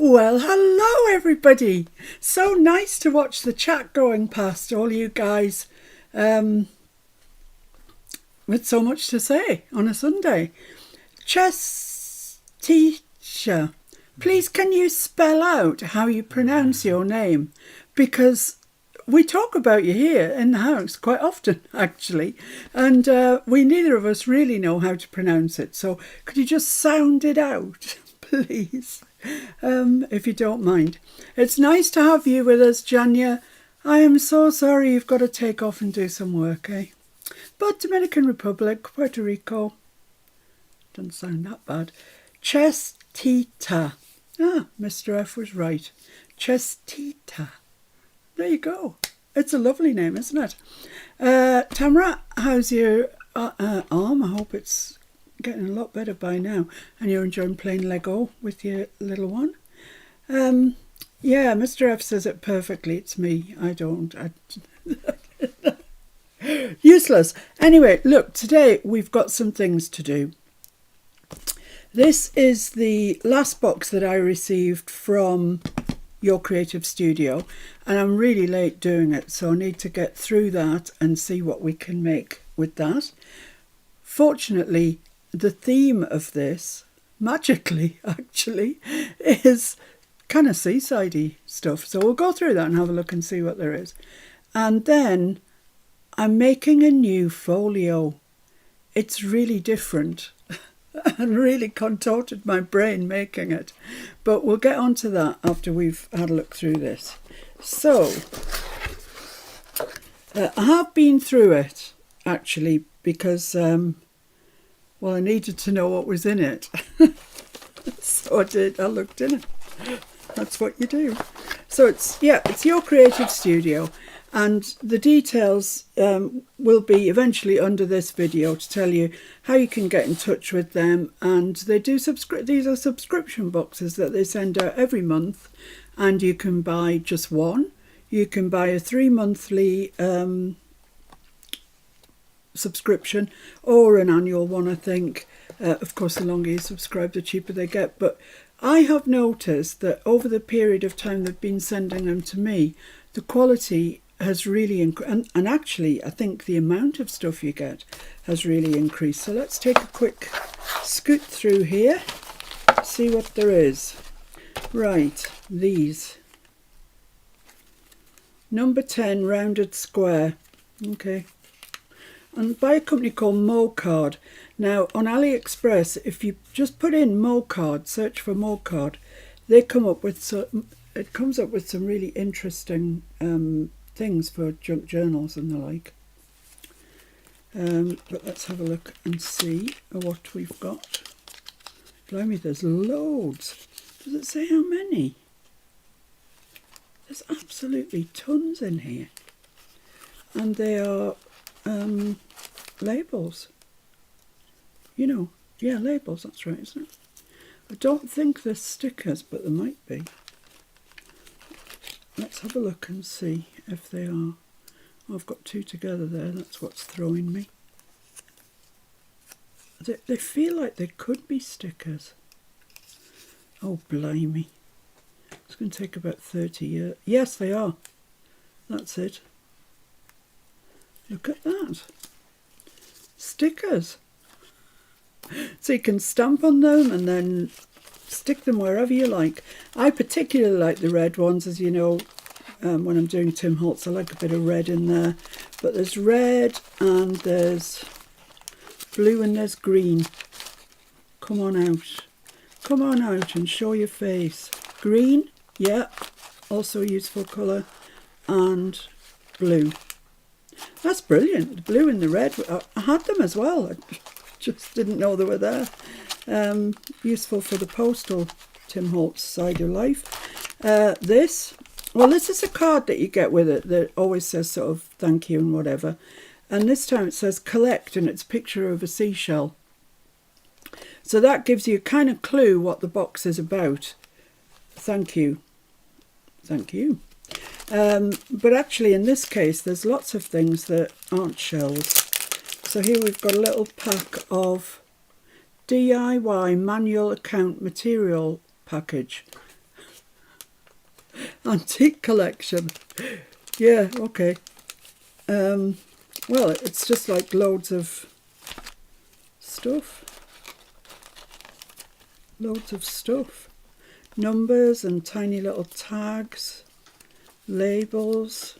Well, hello everybody. So nice to watch the chat going past, all you guys with so much to say on a Sunday. Chess teacher, please can you spell out how you pronounce your name? Because we talk about you here in the house quite often, actually, and we neither of us really know how to pronounce it. So could you just sound it out, please, if you don't mind? It's nice to have you with us, Janya. I am so sorry you've got to take off and do some work, eh? But Dominican Republic, Puerto Rico, doesn't sound that bad. Chestita. Ah, Mr. F was right. Chestita. There you go. It's a lovely name, isn't it? Tamara, how's your arm? I hope it's getting a lot better by now. And you're enjoying playing Lego with your little one. Yeah, Mr. F says it perfectly. It's me. I don't. Useless. Anyway, look, today we've got some things to do. This is the last box that I received from Your Creative Studio, and I'm really late doing it, so I need to get through that and see what we can make with that. Fortunately, the theme of this, magically actually, is kind of seaside-y stuff, so we'll go through that and have a look and see what there is. And then I'm making a new folio. It's really different and really contorted my brain making it. But we'll get onto that after we've had a look through this. So, I have been through it, actually, because, well, I needed to know what was in it. So I did. I looked in it. That's what you do. So it's Your Creative Studio. And the details will be eventually under this video to tell you how you can get in touch with them. And they do these are subscription boxes that they send out every month, and you can buy just one. You can buy a 3-monthly subscription or an annual one, I think. Of course, the longer you subscribe, the cheaper they get. But I have noticed that over the period of time they've been sending them to me, the quality has really increased, and actually I think the amount of stuff you get has really increased. So let's take a quick scoot through here, see what there is. Right, these. Number 10, rounded square. Okay. And by a company called MoCard. Now on AliExpress, if you just put in MoCard, search for MoCard, they come up with it comes up with some really interesting things for junk journals and the like. But let's have a look and see what we've got. Blimey, there's loads. Does it say how many? There's absolutely tons in here. And they are labels. You know, yeah, labels, that's right, isn't it? I don't think there's stickers, but there might be. Let's have a look and see if they are. Oh, I've got two together there, that's what's throwing me. They feel like they could be stickers. Oh, blimey. It's going to take about 30 years. Yes, they are. That's it. Look at that. Stickers. So you can stamp on them and then stick them wherever you like. I particularly like the red ones, as you know, when I'm doing Tim Holtz, I like a bit of red in there. But there's red and there's blue and there's green. Come on out. Come on out and show your face. Green, yeah, also a useful colour. And blue. That's brilliant. The blue and the red. I had them as well. I just didn't know they were there. Useful for the postal Tim Holtz side of life. This is a card that you get with it that always says sort of thank you and whatever. And this time it says collect, and it's a picture of a seashell. So that gives you a kind of clue what the box is about. Thank you. Thank you. But actually in this case there's lots of things that aren't shells. So here we've got a little pack of DIY manual account material package. Antique collection. Yeah, okay. Well, it's just like loads of stuff. Loads of stuff. Numbers and tiny little tags, labels,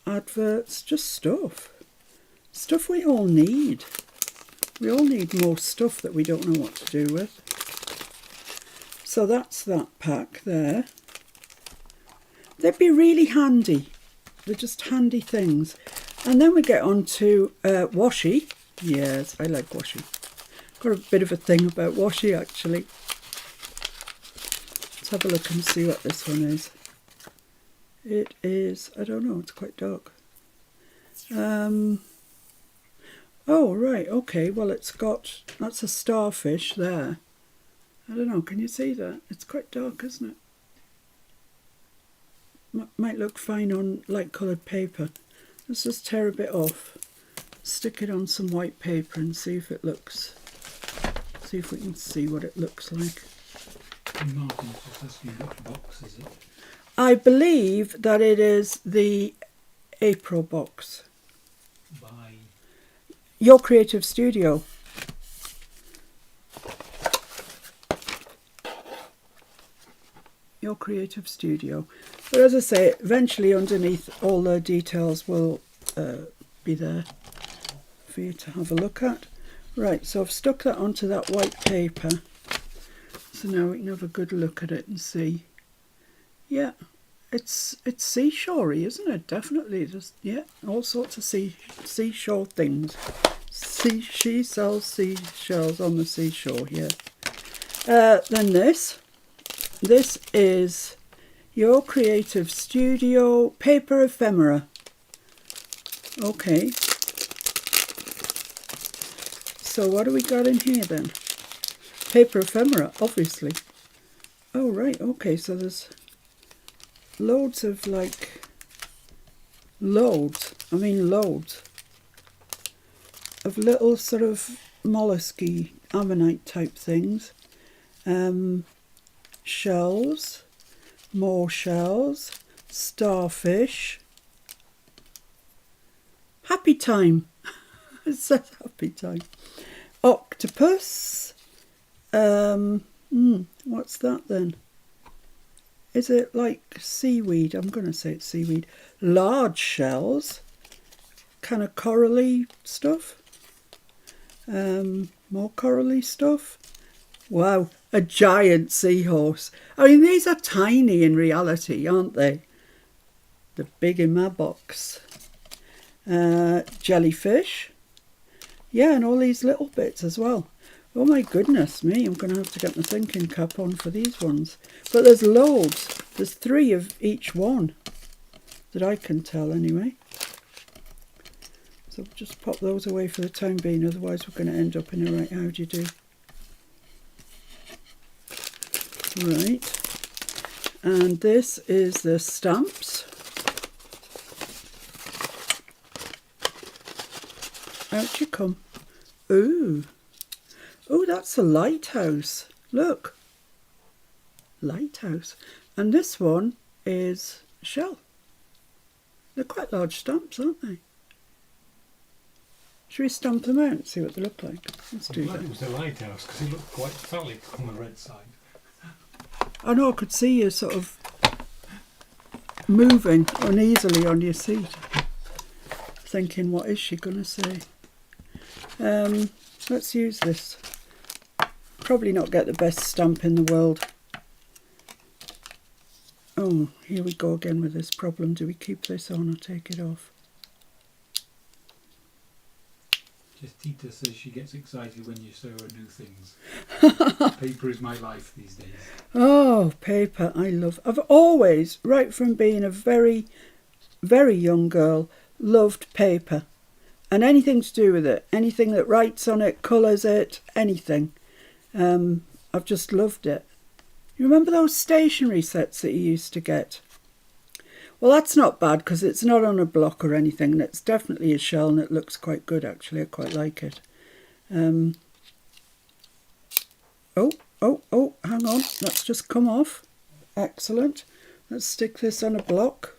adverts, just stuff. Stuff we all need. We all need more stuff that we don't know what to do with. So that's that pack there. They'd be really handy. They're just handy things. And then we get on to washi. Yes, I like washi. Got a bit of a thing about washi actually. Let's have a look and see what this one is. It is, I don't know, it's quite dark. Oh, right, okay, well it's got, that's a starfish there. I don't know, can you see that? It's quite dark, isn't it? Might look fine on light coloured paper. Let's just tear a bit off, stick it on some white paper and see if it looks, see if we can see what it looks like. Martin's just asking what box is it? I believe that it is the April box. By Your Creative Studio. Your Creative Studio. But as I say, eventually underneath all the details will be there for you to have a look at. Right, so I've stuck that onto that white paper. So now we can have a good look at it and see. Yeah, it's seashorey, isn't it? Definitely. Just, yeah, all sorts of seashore things. She sells seashells on the seashore, yeah. Then this is Your Creative Studio Paper Ephemera. Okay. So what do we got in here then? Paper ephemera, obviously. Oh, right, okay, so there's loads of loads of little sort of mollusky ammonite type things. Shells, more shells, starfish. Happy time. It says happy time. Octopus. What's that then? Is it like seaweed? I'm going to say it's seaweed. Large shells. Kind of corally stuff. More corally stuff. Wow, a giant seahorse. I mean, these are tiny in reality, aren't they? They're big in my box. Jellyfish. Yeah, and all these little bits as well. Oh my goodness me, I'm going to have to get my thinking cap on for these ones. But there's loads. There's 3 of each one that I can tell anyway. So we'll just pop those away for the time being, otherwise we're going to end up in a right how do you do. Right. And this is the stamps. Out you come. Ooh. Oh, that's a lighthouse. Look. Lighthouse. And this one is a shell. They're quite large stamps, aren't they? Should we stamp them out and see what they look like? Let's do that. It was a lighthouse because it looked quite phallic on the red side. I know, I could see you sort of moving uneasily on your seat, thinking, what is she going to say? Let's use this. Probably not get the best stamp in the world. Oh, here we go again with this problem. Do we keep this on or take it off? Just Tita says she gets excited when you show her new things. Paper is my life these days. Oh, paper, I love. I've always, right from being a very, very young girl, loved paper. And anything to do with it, anything that writes on it, colours it, anything. I've just loved it. You remember those stationery sets that you used to get? Well, that's not bad because it's not on a block or anything. And it's definitely a shell and it looks quite good, actually. I quite like it. Oh, hang on. That's just come off. Excellent. Let's stick this on a block.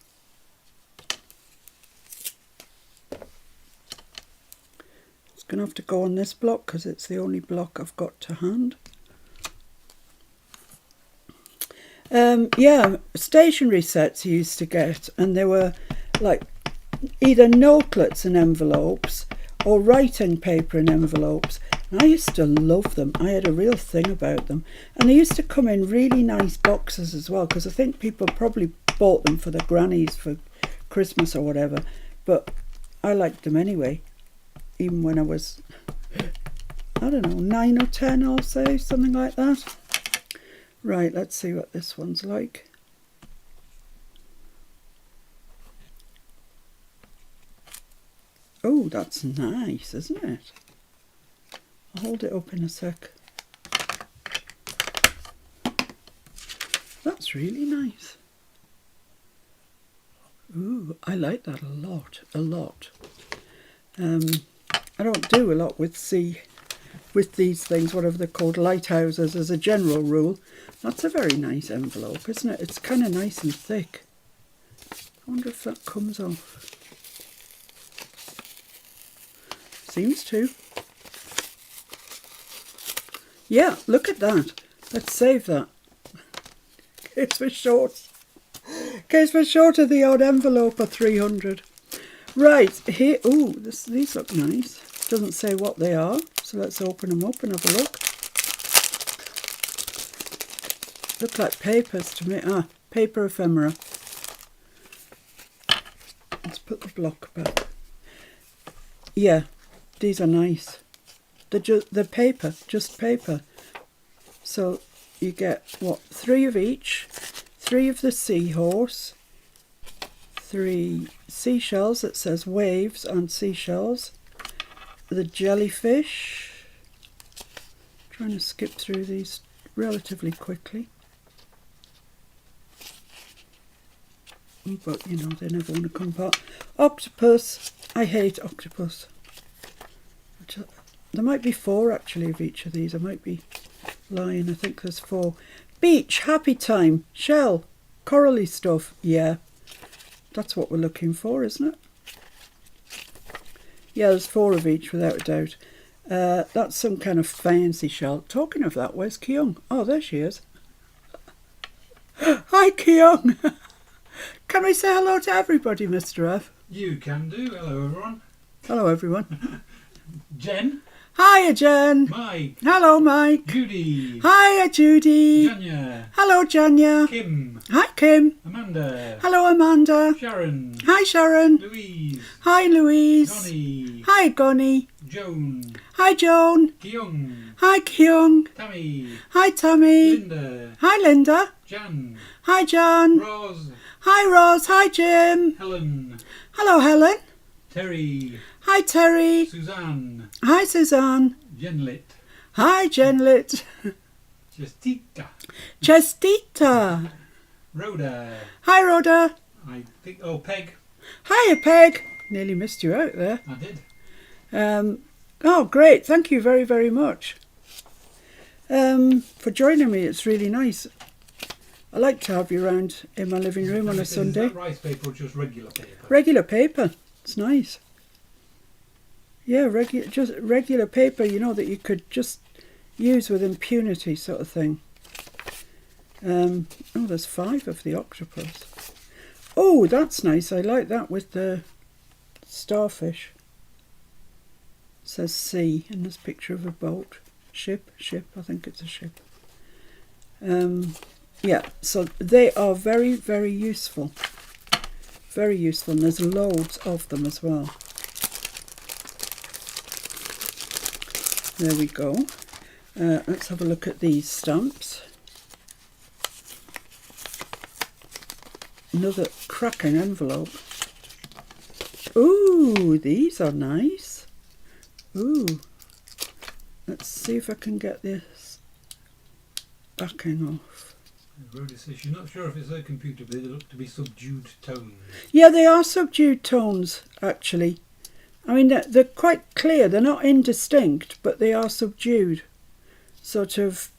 It's going to have to go on this block because it's the only block I've got to hand. Yeah, stationery sets you used to get, and they were like either notelets and envelopes or writing paper and envelopes. And I used to love them. I had a real thing about them. And they used to come in really nice boxes as well, because I think people probably bought them for their grannies for Christmas or whatever. But I liked them anyway, even when I was, I don't know, 9 or 10, I'll say, something like that. Right, let's see what this one's like. Oh, that's nice, isn't it? I'll hold it up in a sec. That's really nice. Ooh, I like that a lot, a lot. I don't do a lot with these things, whatever they're called, lighthouses as a general rule. That's a very nice envelope, isn't it? It's kind of nice and thick. I wonder if that comes off. Seems to. Yeah, look at that. Let's save that. Case for short. Case for short of the odd envelope of 300. Right, here. Ooh, these look nice. Doesn't say what they are, so let's open them up and have a look. Look like papers to me. Ah, paper ephemera. Let's put the block back. Yeah, these are nice. They're paper, just paper. So you get, what, 3 of each. 3 of the seahorse. 3 seashells that says waves and seashells. The jellyfish. Trying to skip through these relatively quickly. But, you know, they never want to come apart. Octopus. I hate octopus. There might be 4 actually of each of these. I might be lying. I think there's 4. Beach. Happy time. Shell. Corally stuff. Yeah. That's what we're looking for, isn't it? Yeah, there's 4 of each without a doubt. That's some kind of fancy shell. Talking of that, where's Kyung? Oh, there she is. Hi, Kyung. Can we say hello to everybody, Mr. F? You can do. Hello, everyone. Hello, everyone. Jen. Hiya, Jen. Mike. Hello, Mike. Judy. Hiya, Judy. Janya. Hello, Janya. Kim. Hi, Kim. Amanda. Hello, Amanda. Sharon. Hi, Sharon. Louise. Hi, Louise. Connie. Hi, Connie. Joan. Hi, Joan. Kyung. Hi, Kyung. Tammy. Hi, Tammy. Linda. Hi, Linda. Jan. Hi, Jan. Rose. Hi, Roz. Hi, Jim. Helen. Hello, Helen. Terry. Hi, Terry. Suzanne. Hi, Suzanne. Jenlit. Hi, Jenlit. Justita. Chestita. Rhoda. Hi, Rhoda. I think. Oh, Peg. Hiya, Peg. Nearly missed you out there. I did. Oh, great. Thank you very, very much for joining me. It's really nice. I like to have you around in my living room on a Sunday. Is that rice paper or just regular paper? Regular paper. It's nice. Yeah, just regular paper, you know, that you could just use with impunity sort of thing. Oh, there's 5 of the octopus. Oh, that's nice. I like that with the starfish. It says sea, and there's a picture of a boat. Ship, I think it's a ship. Yeah, so they are very, very useful. Very useful, and there's loads of them as well. There we go. Let's have a look at these stamps. Another cracking envelope. Ooh, these are nice. Ooh. Let's see if I can get this backing off. Rhoda says she's not sure if it's her computer, but they look to be subdued tones. Yeah, they are subdued tones, actually. I mean, they're quite clear. They're not indistinct, but they are subdued. Sort of,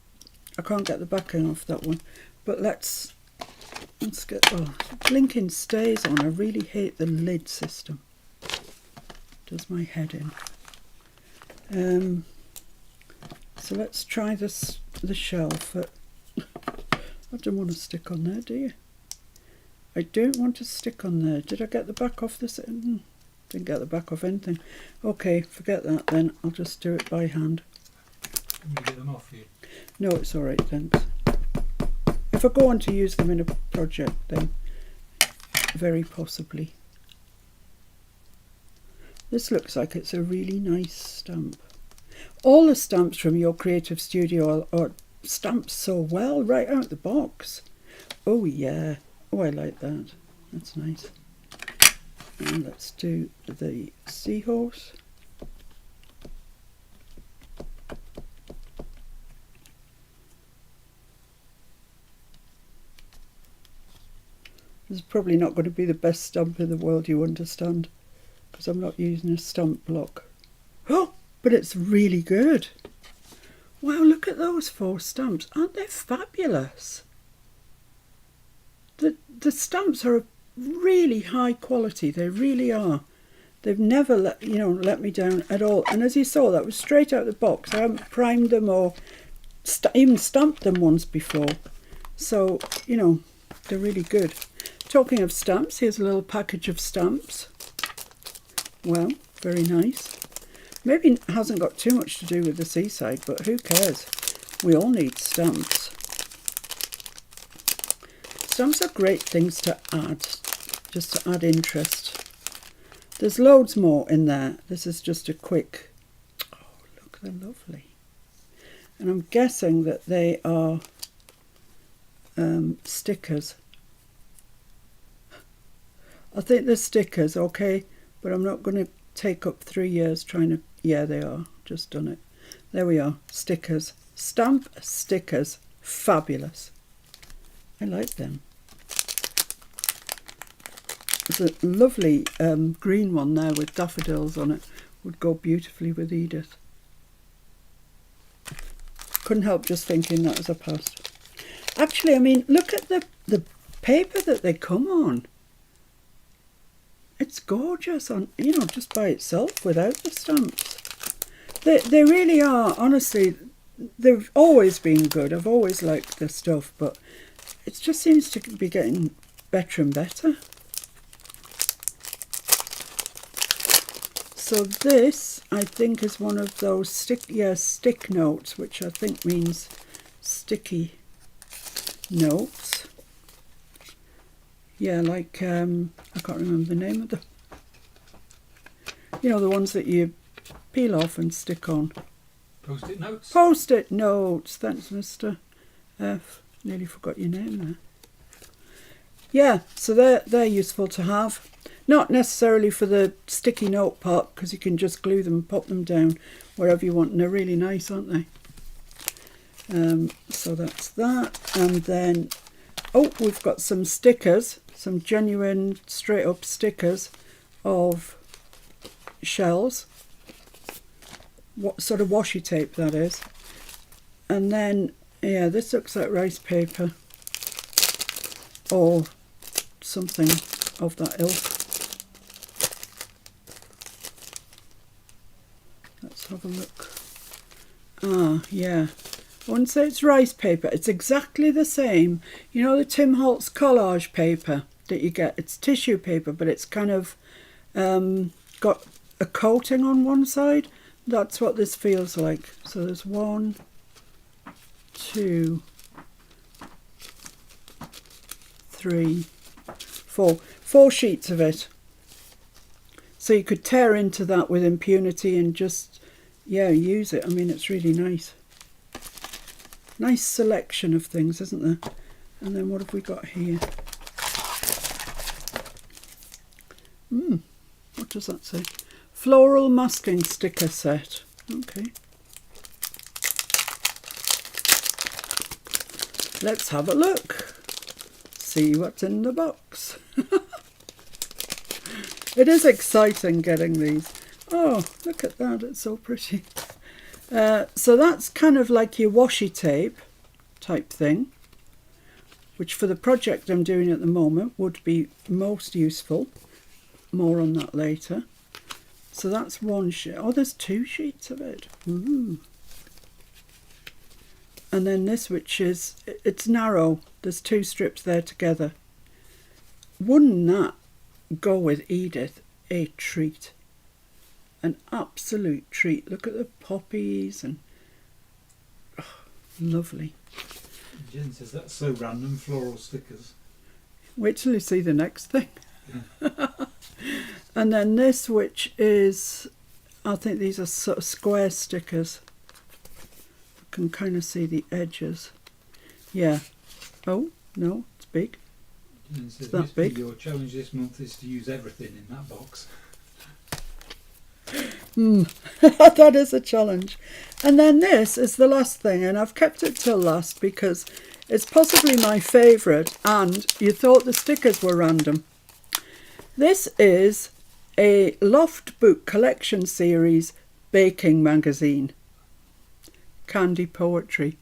I can't get the backing off that one. But let's Let's get, oh, blinking stays on. I really hate the lid system. Does my head in. So let's try this, the shelf. I don't want to stick on there, do you? I don't want to stick on there. Did I get the back off this? Didn't get the back off anything. Okay, forget that then. I'll just do it by hand. Can we get them off you? No, it's all right, thanks. If I go on to use them in a project, then very possibly. This looks like it's a really nice stamp. All the stamps from your creative studio are stamped so well right out the box. Oh yeah, oh I like that. That's nice. And let's do the seahorse. This is probably not going to be the best stamp in the world, you understand, because I'm not using a stamp block. Oh, but it's really good. Wow, look at those 4 stamps. Aren't they fabulous? The stamps are really high quality. They really are. They've never let me down at all. And as you saw, that was straight out of the box. I haven't primed them or even stamped them once before. So, they're really good. Talking of stamps, here's a little package of stamps. Well, very nice. Maybe it hasn't got too much to do with the Seaside, but who cares? We all need stamps. Stamps are great things to add, just to add interest. There's loads more in there. This is just a quick... Oh, look, they're lovely. And I'm guessing that they are stickers. I think they're stickers, okay? But I'm not going to take up 3 years trying to... Yeah, they are. Just done it. There we are. Stickers. Stamp stickers. Fabulous. I like them. There's a lovely green one there with daffodils on it. Would go beautifully with Edith. Couldn't help just thinking that as I passed. Actually, I mean, look at the paper that they come on. It's gorgeous on, just by itself without the stamps. They really are, honestly, they've always been good. I've always liked their stuff, but it just seems to be getting better and better. So this, I think, is one of those stick notes, which I think means sticky notes. Yeah, like, I can't remember the name of them. The ones that you peel off and stick on. Post-it notes? Post-it notes. Thanks, Mr. F. Nearly forgot your name there. Yeah, so they're useful to have. Not necessarily for the sticky note part, because you can just glue them and pop them down wherever you want. And they're really nice, aren't they? So that's that. And then, oh, we've got some stickers. Some genuine straight up stickers of shells. What sort of washi tape that is. And then, yeah, this looks like rice paper. Or something of that ilk. Let's have a look. Ah, yeah. I wouldn't say it's rice paper. It's exactly the same. You know the Tim Holtz collage paper that you get? It's tissue paper, but it's kind of got a coating on one side. That's what this feels like. So there's 1, 2, 3, 4. 4 sheets of it. So you could tear into that with impunity and just, yeah, use it. I mean, it's really nice. Nice selection of things, isn't there? And then what have we got here? What does that say? Floral masking sticker set. Okay. Let's have a look. See what's in the box. It is exciting getting these. Oh, look at that. It's so pretty. So that's kind of like your washi tape type thing. which for the project I'm doing at the moment would be most useful. More on that later. So that's one sheet. Oh, there's 2 sheets of it. Ooh. And then this, which is, it's narrow. There's 2 strips there together. Wouldn't that go with Edith? A treat. An absolute treat. Look at the poppies and lovely. Jen says that's so random, floral stickers. Wait till you see the next thing. Yeah. And then this, which is, I think these are sort of square stickers. I can kind of see the edges. Yeah. Oh, no, it's big. Jen says, It's that big. Your challenge this month is to use everything in that box. That is a challenge. And then this is the last thing, and I've kept it till last because it's possibly my favourite, and you thought the stickers were random. This is a Loft Book Collection Series baking magazine. Candy poetry.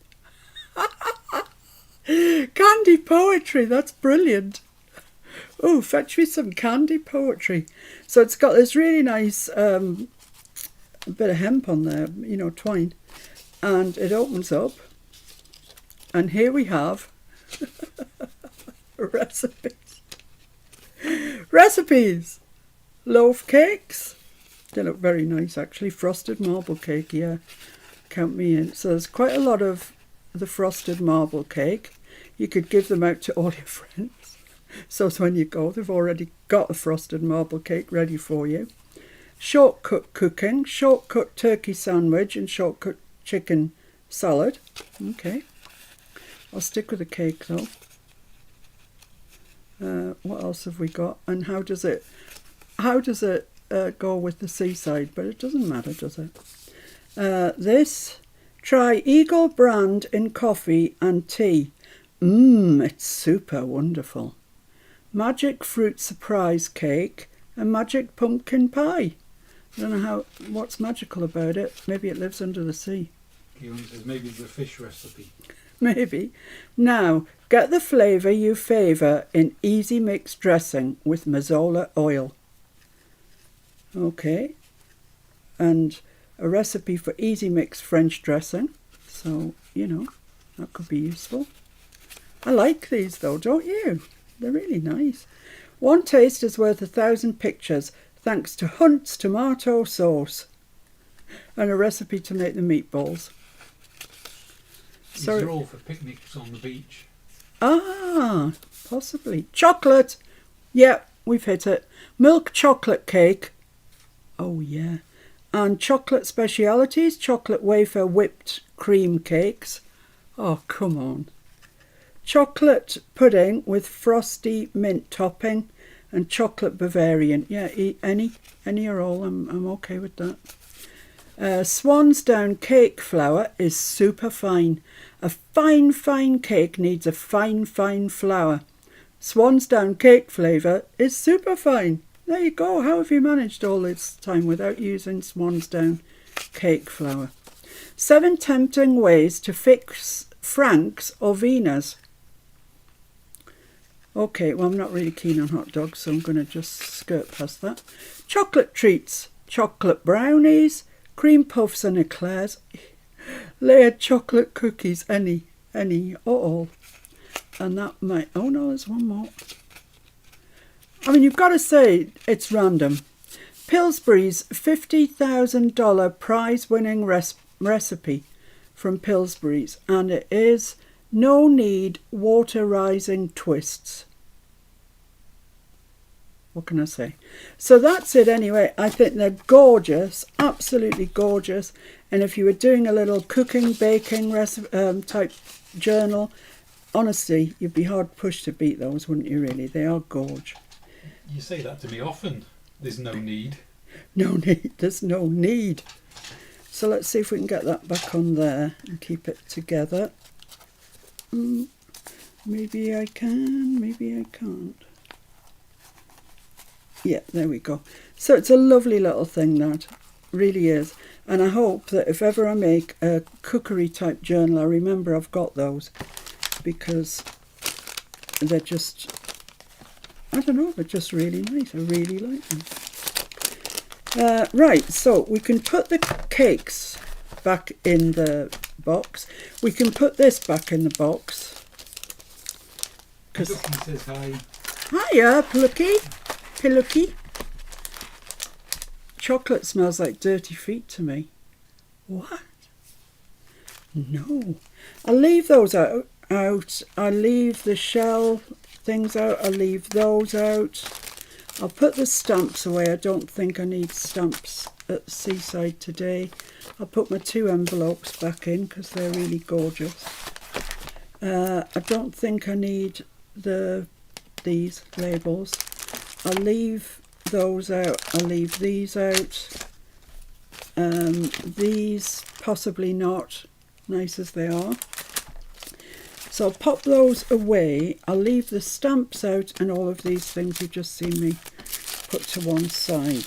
Candy poetry, that's brilliant. Oh, fetch me some candy poetry. So it's got this really nice bit of hemp on there, you know, twine. And it opens up. And here we have recipes. Recipes! Loaf cakes. They look very nice, actually. Frosted marble cake, yeah. Count me in. So there's quite a lot of the frosted marble cake. You could give them out to all your friends. So when you go, they've already got a frosted marble cake ready for you. Shortcut cooking, shortcut turkey sandwich and shortcut chicken salad. Okay. I'll stick with the cake though. What else have we got? And how does it go with the Seaside? But it doesn't matter, does it? This, try Eagle brand in coffee and tea. It's super wonderful. Magic fruit surprise cake and magic pumpkin pie. I don't know what's magical about it. Maybe it lives under the sea. Keelan says maybe it's a fish recipe. Maybe. Now, get the flavour you favour in easy mix dressing with Mazola oil. Okay. And a recipe for easy mix French dressing. So, you know, that could be useful. I like these though, don't you? They're really nice. One taste is worth 1,000 pictures, thanks to Hunt's tomato sauce. And a recipe to make the meatballs. These are all for picnics on the beach. Ah, possibly. Chocolate. Yep, we've hit it. Milk chocolate cake. Oh, yeah. And chocolate specialities, chocolate wafer whipped cream cakes. Oh, come on. Chocolate pudding with frosty mint topping and chocolate Bavarian. Yeah, any or all. I'm okay with that. Swan's Down cake flour is super fine. A fine cake needs a fine flour. Swan's Down cake flavour is super fine. There you go. How have you managed all this time without using Swan's Down cake flour? 7 tempting ways to fix Franks or Venus. Okay, well, I'm not really keen on hot dogs, so I'm going to just skirt past that. Chocolate treats, chocolate brownies, cream puffs and eclairs, layered chocolate cookies, any or all. And that might, oh no, there's one more. I mean, you've got to say it's random. Pillsbury's $50,000 prize-winning recipe from Pillsbury's, and it is no need water rising twists. What can I say? So that's it anyway. I think they're gorgeous, absolutely gorgeous. And if you were doing a little cooking, baking type journal, honestly, you'd be hard pushed to beat those, wouldn't you really? They are gorge. You say that to me often. There's no need. No need. There's no need. So let's see if we can get that back on there and keep it together. Maybe I can, maybe I can't. Yeah, there we go. So it's a lovely little thing, that really is. And I hope that if ever I make a cookery type journal, I remember I've got those, because they're just, I don't know, they're just really nice. I really like them. Right, so we can put the cakes back in the box. We can put this back in the box. Lucky says hi. Hiya, Plucky. Pilucky. Chocolate smells like dirty feet to me. What? No. I'll leave those out. I'll leave the shell things out. I'll leave those out. I'll put the stamps away. I don't think I need stamps at Seaside today. I'll put my 2 envelopes back in because they're really gorgeous. I don't think I need these labels. I'll leave those out. I'll leave these out. These possibly not, nice as they are. So I'll pop those away. I'll leave the stamps out and all of these things you've just seen me put to one side.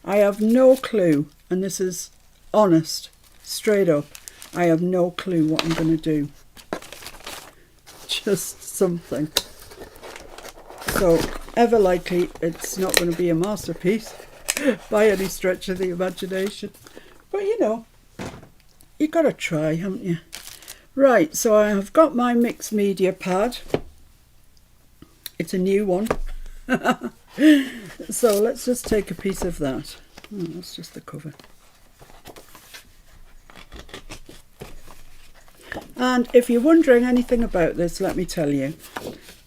I have no clue, and this is honest, straight up, I have no clue what I'm going to do. Just something. So, ever likely, it's not going to be a masterpiece by any stretch of the imagination. But you know, you got to try, haven't you? Right, so I have got my mixed media pad. It's a new one. So let's just take a piece of that. Oh, that's just the cover. And if you're wondering anything about this, let me tell you.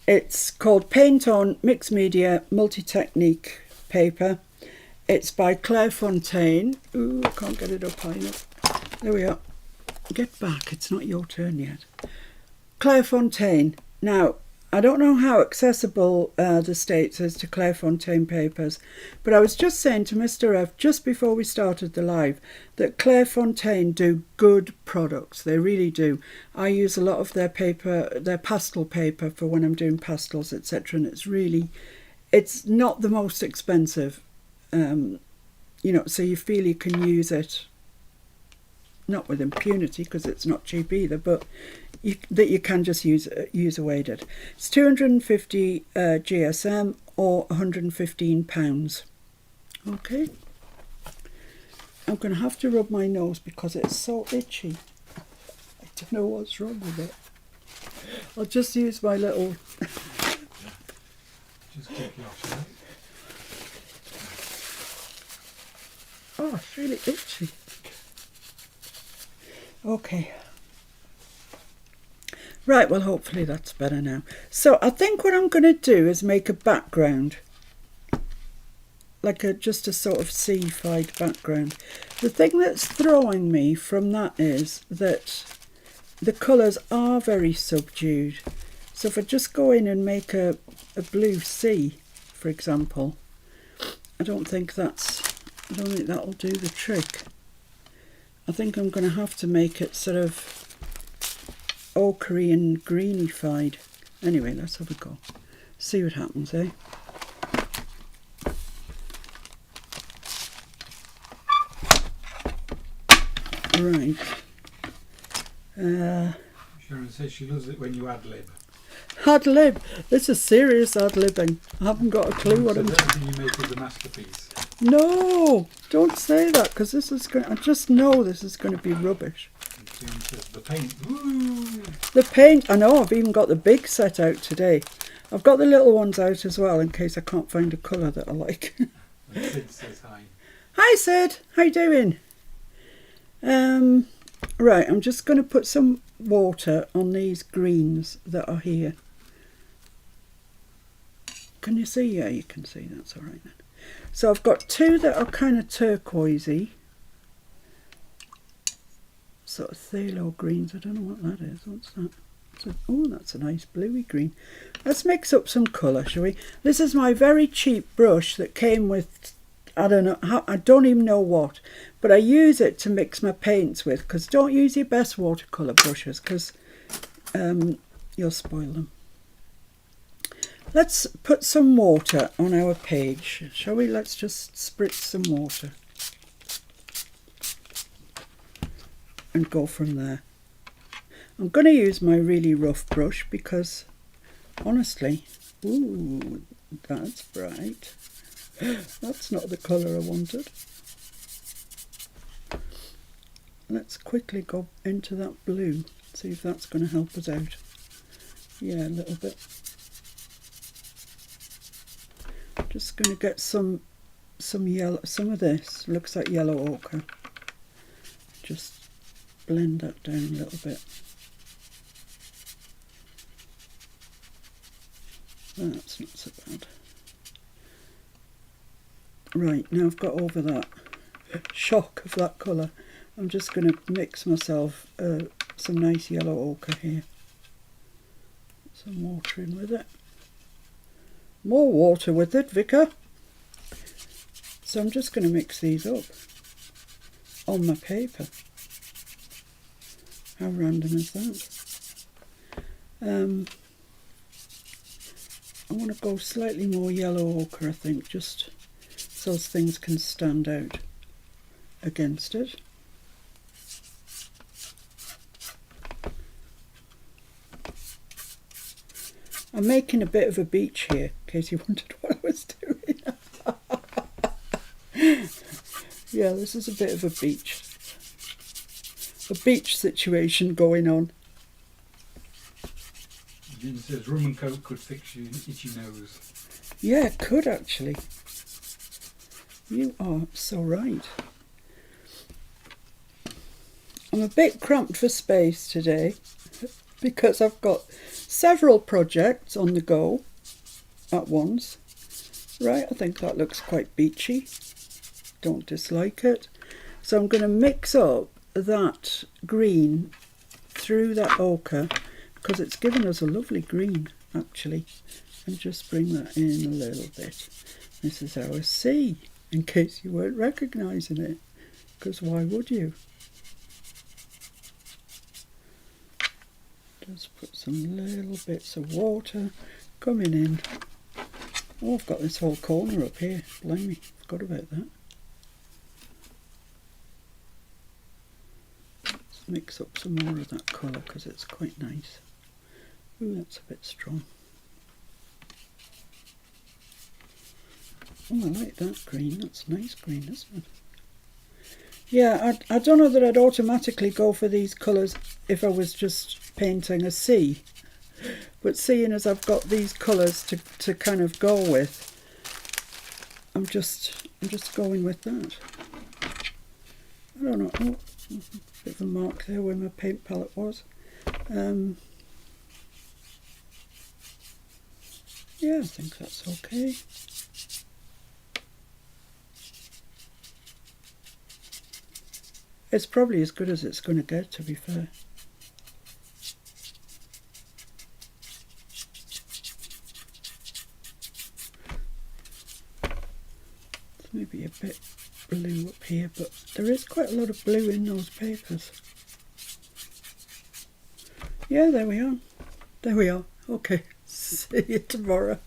It's called Paint On Mixed Media Multi-Technique Paper. It's by Claire Fontaine. Ooh, I can't get it up high enough. There we are. Get back, it's not your turn yet. Claire Fontaine. Now, I don't know how accessible the States is to Claire Fontaine papers, but I was just saying to Mr. F just before we started the live that Claire Fontaine do good products. They really do. I use a lot of their paper, their pastel paper, for when I'm doing pastels, etc. And it's not the most expensive, you know, so you feel you can use it. Not with impunity, because it's not cheap either, but that you can just use away. It's 250 GSM or £115. Okay. I'm going to have to rub my nose because it's so itchy. I don't know what's wrong with it. I'll just use my little... Just keep your option. Oh, it's really itchy. Okay. Right, well, hopefully that's better now. So I think what I'm going to do is make a background. Like just a sort of seaside background. The thing that's throwing me from that is that the colours are very subdued. So if I just go in and make a blue sea, for example, I don't think that'll do the trick. I think I'm going to have to make it sort of ochre and greenified. Anyway, let's have a go. See what happens, eh? Right. Sharon says she loves it when you ad-lib. Ad-lib. This is serious ad-libbing. I haven't got a clue what I'm... Everything you make is a masterpiece. No, don't say that, because this is going. I just know this is going to be rubbish. Sharon says the paint. Woo! The paint. I know. I've even got the big set out today. I've got the little ones out as well in case I can't find a colour that I like. And Sid says hi. Hi, Sid. How you doing? Right. I'm just going to put some water on these greens that are here. Can you see? Yeah, you can see. That's all right then. So I've got 2 that are kind of turquoisey, sort of phthalo greens. I don't know what that is. What's that? Oh, that's a nice bluey green. Let's mix up some colour, shall we? This is my very cheap brush that came with, I don't know, I don't even know what, but I use it to mix my paints with, because don't use your best watercolour brushes, because you'll spoil them. Let's put some water on our page, shall we? Let's just spritz some water and go from there. I'm going to use my really rough brush because Honestly. Ooh, that's bright. That's not the colour I wanted. Let's quickly go into that blue, see if that's going to help us out. Yeah, a little bit. Just going to get some yellow, some of this looks like yellow ochre. Just blend that down a little bit. That's not so bad. Right, now I've got over that shock of that colour. I'm just going to mix myself some nice yellow ochre here. Some water in with it. More water with it, Vicar. So I'm just going to mix these up on my paper. How random is that? I want to go slightly more yellow ochre, I think, just so things can stand out against it. I'm making a bit of a beach here, in case you wondered what I was doing. Yeah, this is a bit of a beach situation going on. It says rum and coke could fix your itchy nose. Yeah, it could actually. You are so right. I'm a bit cramped for space today because I've got several projects on the go at once. Right, I think that looks quite beachy. Don't dislike it. So I'm going to mix up that green through that ochre because it's given us a lovely green actually, and just bring that in a little bit. This is our sea, in case you weren't recognising it, because why would you? Just put some little bits of water coming in. Oh, I've got this whole corner up here. Blimey, forgot about that. Let's mix up some more of that colour because it's quite nice. Ooh, that's a bit strong. Oh, I like that green. That's nice green, isn't it? Yeah, I don't know that I'd automatically go for these colours if I was just painting a sea. But seeing as I've got these colours to kind of go with, I'm just going with that. I don't know. Oh, bit of a mark there where my paint palette was. Yeah, I think that's okay. It's probably as good as it's going to get, to be fair. It's maybe a bit blue up here, but there is quite a lot of blue in those papers. Yeah, there we are. There we are. Okay, see you tomorrow.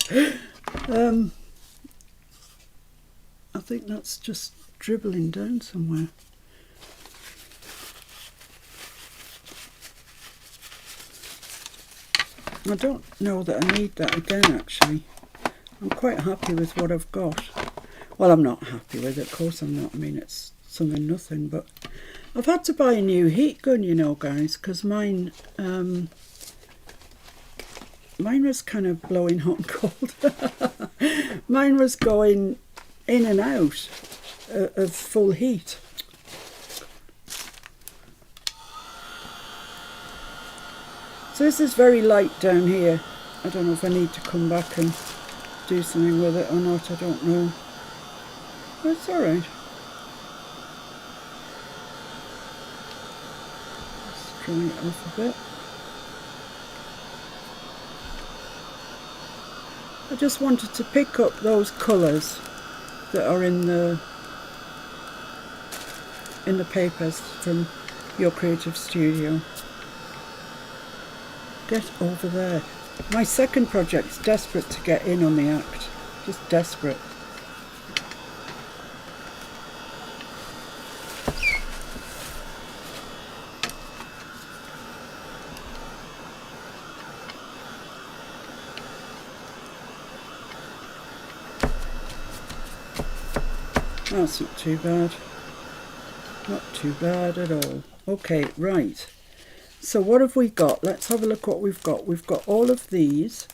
I think that's just dribbling down somewhere. I don't know that I need that again, actually. I'm quite happy with what I've got. Well, I'm not happy with it, of course I'm not. I mean, it's something nothing, but I've had to buy a new heat gun, you know, guys, because mine was kind of blowing hot and cold. Mine was going in and out of full heat. So this is very light down here. I don't know if I need to come back and do something with it or not, I don't know. But it's alright. Let's dry it off a bit. I just wanted to pick up those colours that are in the papers from Your Creative Studio. Get over there. My second project's desperate to get in on the act. Just desperate. That's not too bad. Not too bad at all. Okay, right. So what have we got? Let's have a look what we've got. We've got all of these,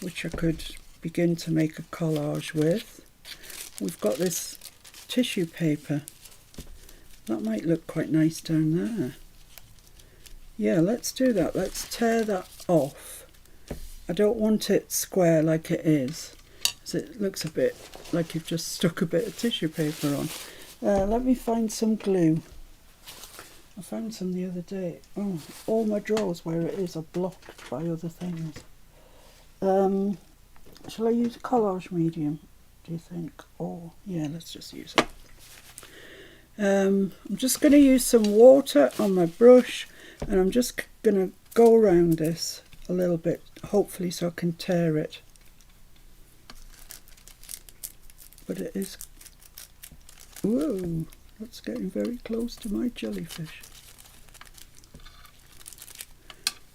which I could begin to make a collage with. We've got this tissue paper. That might look quite nice down there. Yeah, let's do that. Let's tear that off. I don't want it square like it is, because it looks a bit like you've just stuck a bit of tissue paper on. Let me find some glue. I found some the other day. Oh, all my drawers where it is are blocked by other things. Shall I use a collage medium, do you think? Or, yeah, let's just use it. I'm just going to use some water on my brush, and I'm just going to go around this a little bit, hopefully so I can tear it. But it is... Whoa, that's getting very close to my jellyfish.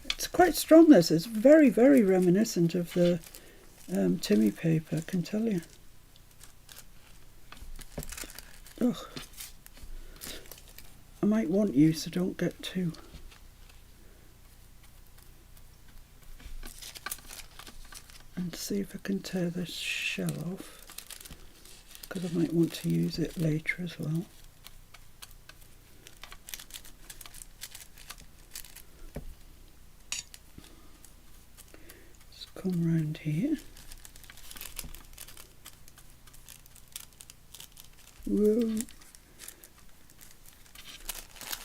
It's quite strong, this. It's very, very reminiscent of the Timmy paper, I can tell you. Ugh. I might want you, so don't get too... And see if I can tear this shell off, because I might want to use it later as well. Just come round here. Whoa.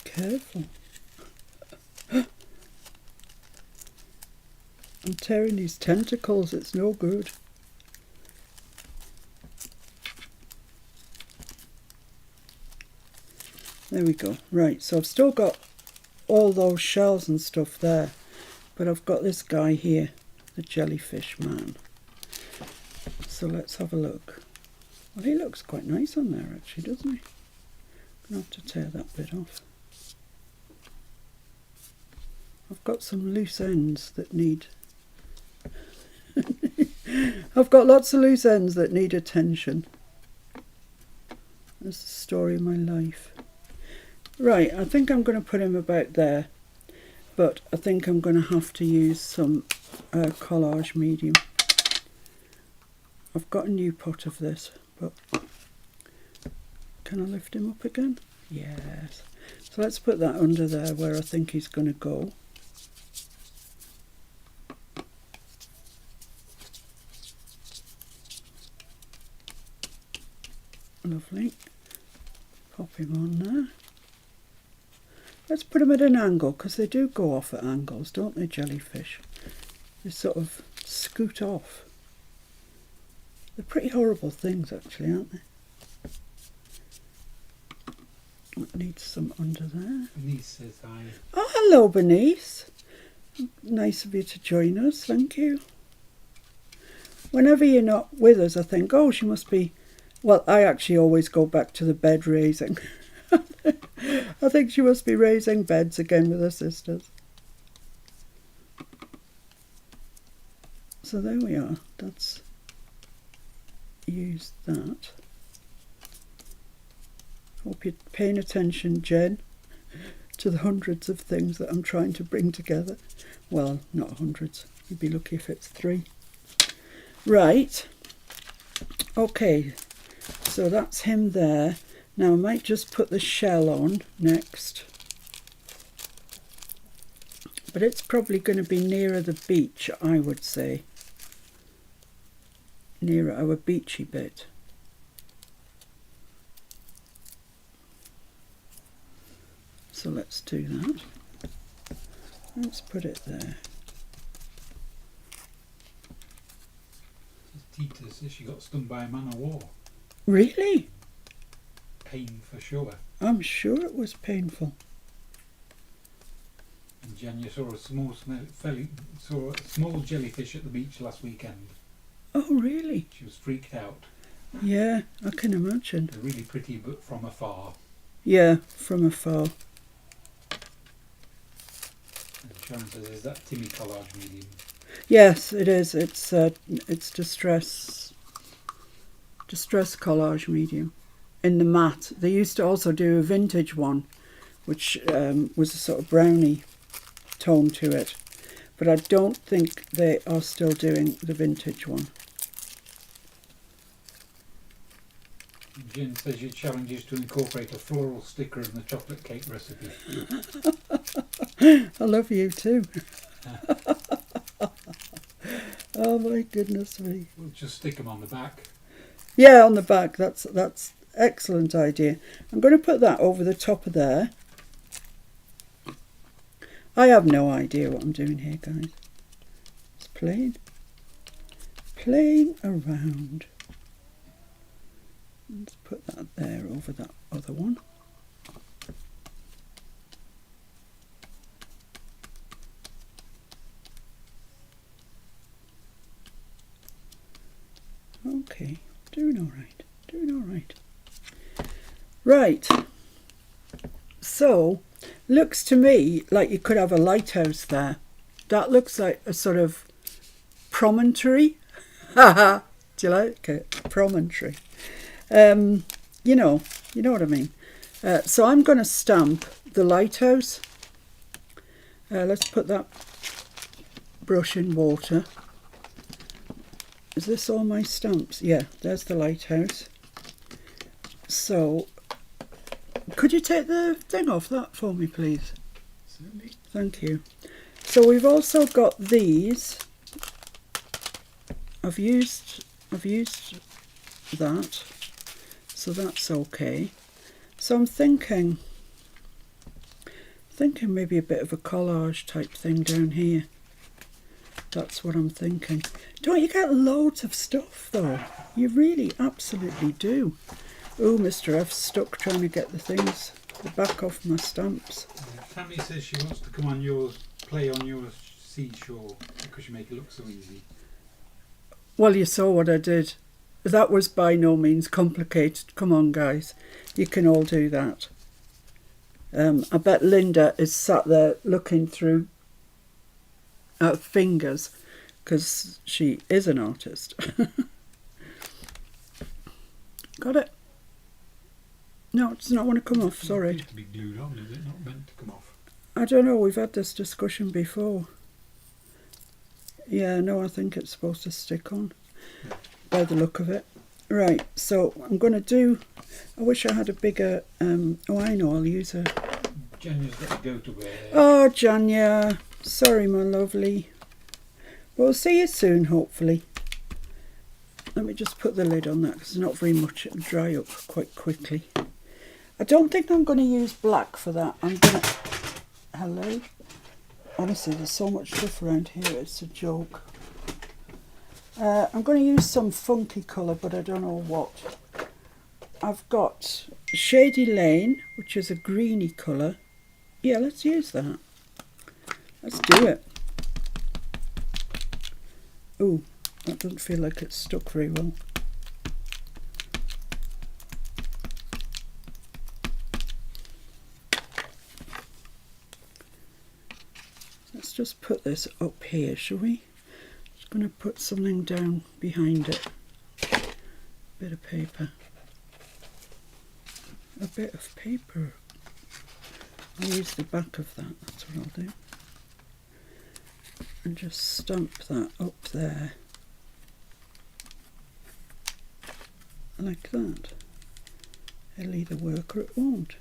Careful. I'm tearing these tentacles, it's no good. There we go. Right, so I've still got all those shells and stuff there, but I've got this guy here, the jellyfish man. So let's have a look. Well, he looks quite nice on there actually, doesn't he? I'm going to have to tear that bit off. I've got some loose ends that need... I've got lots of loose ends that need attention. That's the story of my life. Right, I think I'm going to put him about there, but I think I'm going to have to use some collage medium. I've got a new pot of this, but can I lift him up again? Yes. So let's put that under there where I think he's going to go. Lovely. Pop him on there. Let's put them at an angle, because they do go off at angles, don't they, jellyfish? They sort of scoot off. They're pretty horrible things, actually, aren't they? That needs some under there. Bernice says hi. Oh, hello, Bernice. Nice of you to join us, thank you. Whenever you're not with us, I think, oh, she must be... Well, I actually always go back to the bed raising. I think she must be raising beds again with her sisters. So there we are. That's used that. Hope you're paying attention, Jen, to the hundreds of things that I'm trying to bring together. Well, not hundreds. You'd be lucky if it's 3. Right. Okay. So that's him there. Now I might just put the shell on next. But it's probably going to be nearer the beach, I would say. Nearer our beachy bit. So let's do that. Let's put it there. Tita says she got stung by a man of war. Really? Pain for sure. I'm sure it was painful. And Jan, you saw a small jellyfish at the beach last weekend. Oh, really? She was freaked out. Yeah, I can imagine. They're really pretty, but from afar. Yeah, from afar. And Sharon says, is that Timmy collage medium? Yes, it is. It's distress collage medium in the matte. They used to also do a vintage one, which was a sort of brownie tone to it. But I don't think they are still doing the vintage one. Jen says your challenge is to incorporate a floral sticker in the chocolate cake recipe. I love you too. Oh my goodness me. We'll just stick them on the back. Yeah, on the back. That's excellent idea. I'm going to put that over the top of there. I have no idea what I'm doing here, guys. It's plain around. Let's put that there over that other one. Okay, doing all right. Right, so looks to me like you could have a lighthouse there. That looks like a sort of promontory. Do you like it? Promontory. You know what I mean. So I'm going to stamp the lighthouse. Let's put that brush in water. Is this all my stamps? Yeah, there's the lighthouse. So, could you take the thing off that for me, please? Certainly. Thank you. So we've also got these. I've used that, so that's okay. So I'm thinking maybe a bit of a collage type thing down here. That's what I'm thinking. Don't you get loads of stuff though? You really absolutely do. Oh, Mr. F's stuck trying to get the back off my stamps. Tammy says she wants to come on yours, play on your seashore because you make it look so easy. Well, you saw what I did. That was by no means complicated. Come on, guys. You can all do that. I bet Linda is sat there looking through fingers because she is an artist. Got it? No, it does not want to come off, sorry. It needs to be glued on, is it not meant to come off? I don't know, we've had this discussion before. Yeah, no, I think it's supposed to stick on by the look of it. Right, so I'm going to do, I wish I had a bigger, oh I know, I'll use a... Janya's got to go to bed. Oh, Janya, sorry my lovely. We'll see you soon, hopefully. Let me just put the lid on that because there's not very much. It'll dry up quite quickly. I don't think I'm going to use black for that. I'm going to... Hello? Honestly, there's so much stuff around here, it's a joke. I'm going to use some funky colour, but I don't know what. I've got Shady Lane, which is a greeny colour. Yeah, let's use that. Let's do it. Ooh, that doesn't feel like it's stuck very well. Let's just put this up here, shall we? Just going to put something down behind it. Bit of paper. A bit of paper. I'll use the back of that, that's what I'll do. And just stamp that up there. Like that. It'll either work or it won't.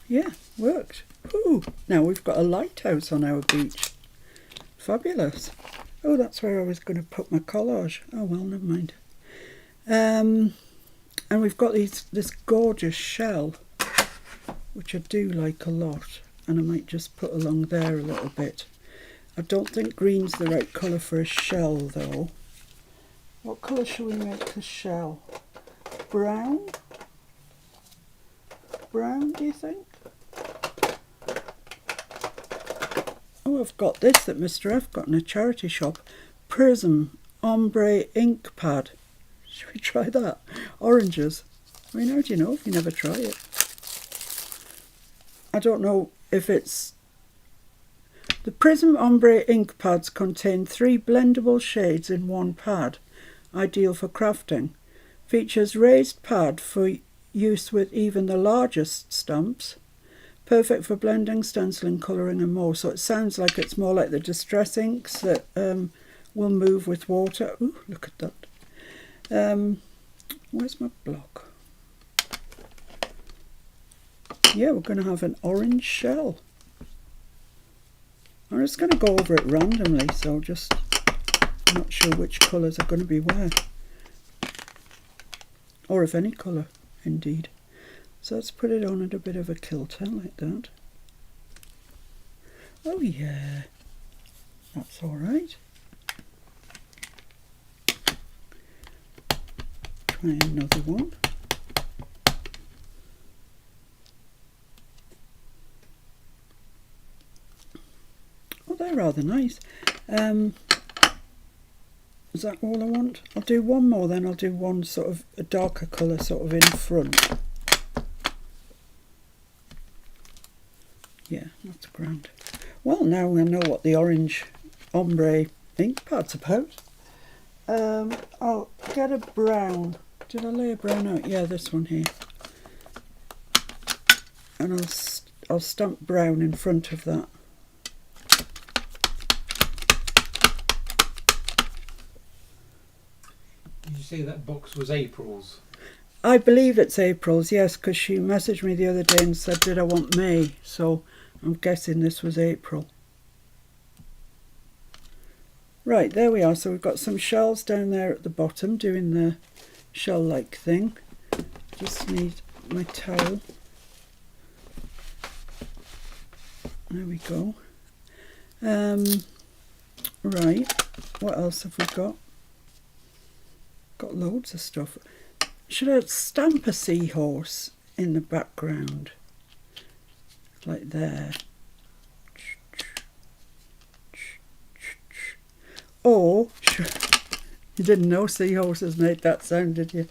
Yeah, worked. Ooh, now we've got a lighthouse on our beach. Fabulous. Oh, that's where I was going to put my collage. Oh well, never mind. And we've got this gorgeous shell, which I do like a lot, and I might just put along there a little bit. I don't think green's the right colour for a shell though. What colour shall we make the shell? Brown? Brown, do you think? Oh, I've got this that Mr. F got in a charity shop. Prism Ombre ink pad. Should we try that? Oranges. I mean, how do you know if you never try it? I don't know if it's... The Prism Ombre ink pads contain 3 blendable shades in one pad. ideal for crafting. Features raised pad for use with even the largest stamps. Perfect for blending, stenciling, colouring and more. So it sounds like it's more like the distress inks that will move with water. Ooh, look at that. Where's my block? Yeah, we're going to have an orange shell. I'm just going to go over it randomly, so just not sure which colours are going to be where. Or if any colour, indeed. So let's put it on at a bit of a kilter like that. Oh yeah, that's all right. Try another one. Oh, they're rather nice. Is that all I want? I'll do one more, then I'll do one sort of a darker colour sort of in front. Yeah, that's grand. Well, now I know what the orange ombre ink pad's about. I'll get a brown. Did I lay a brown out? Yeah, this one here. And I'll stamp brown in front of that. Did you say that box was April's? I believe it's April's, yes, because she messaged me the other day and said, did I want May? So I'm guessing this was April. Right, there we are. So we've got some shells down there at the bottom doing the shell-like thing. Just need my towel. There we go. Right, what else have we got? Got loads of stuff. Should I stamp a seahorse in the background? Like there. Or, you didn't know seahorses made that sound, did you?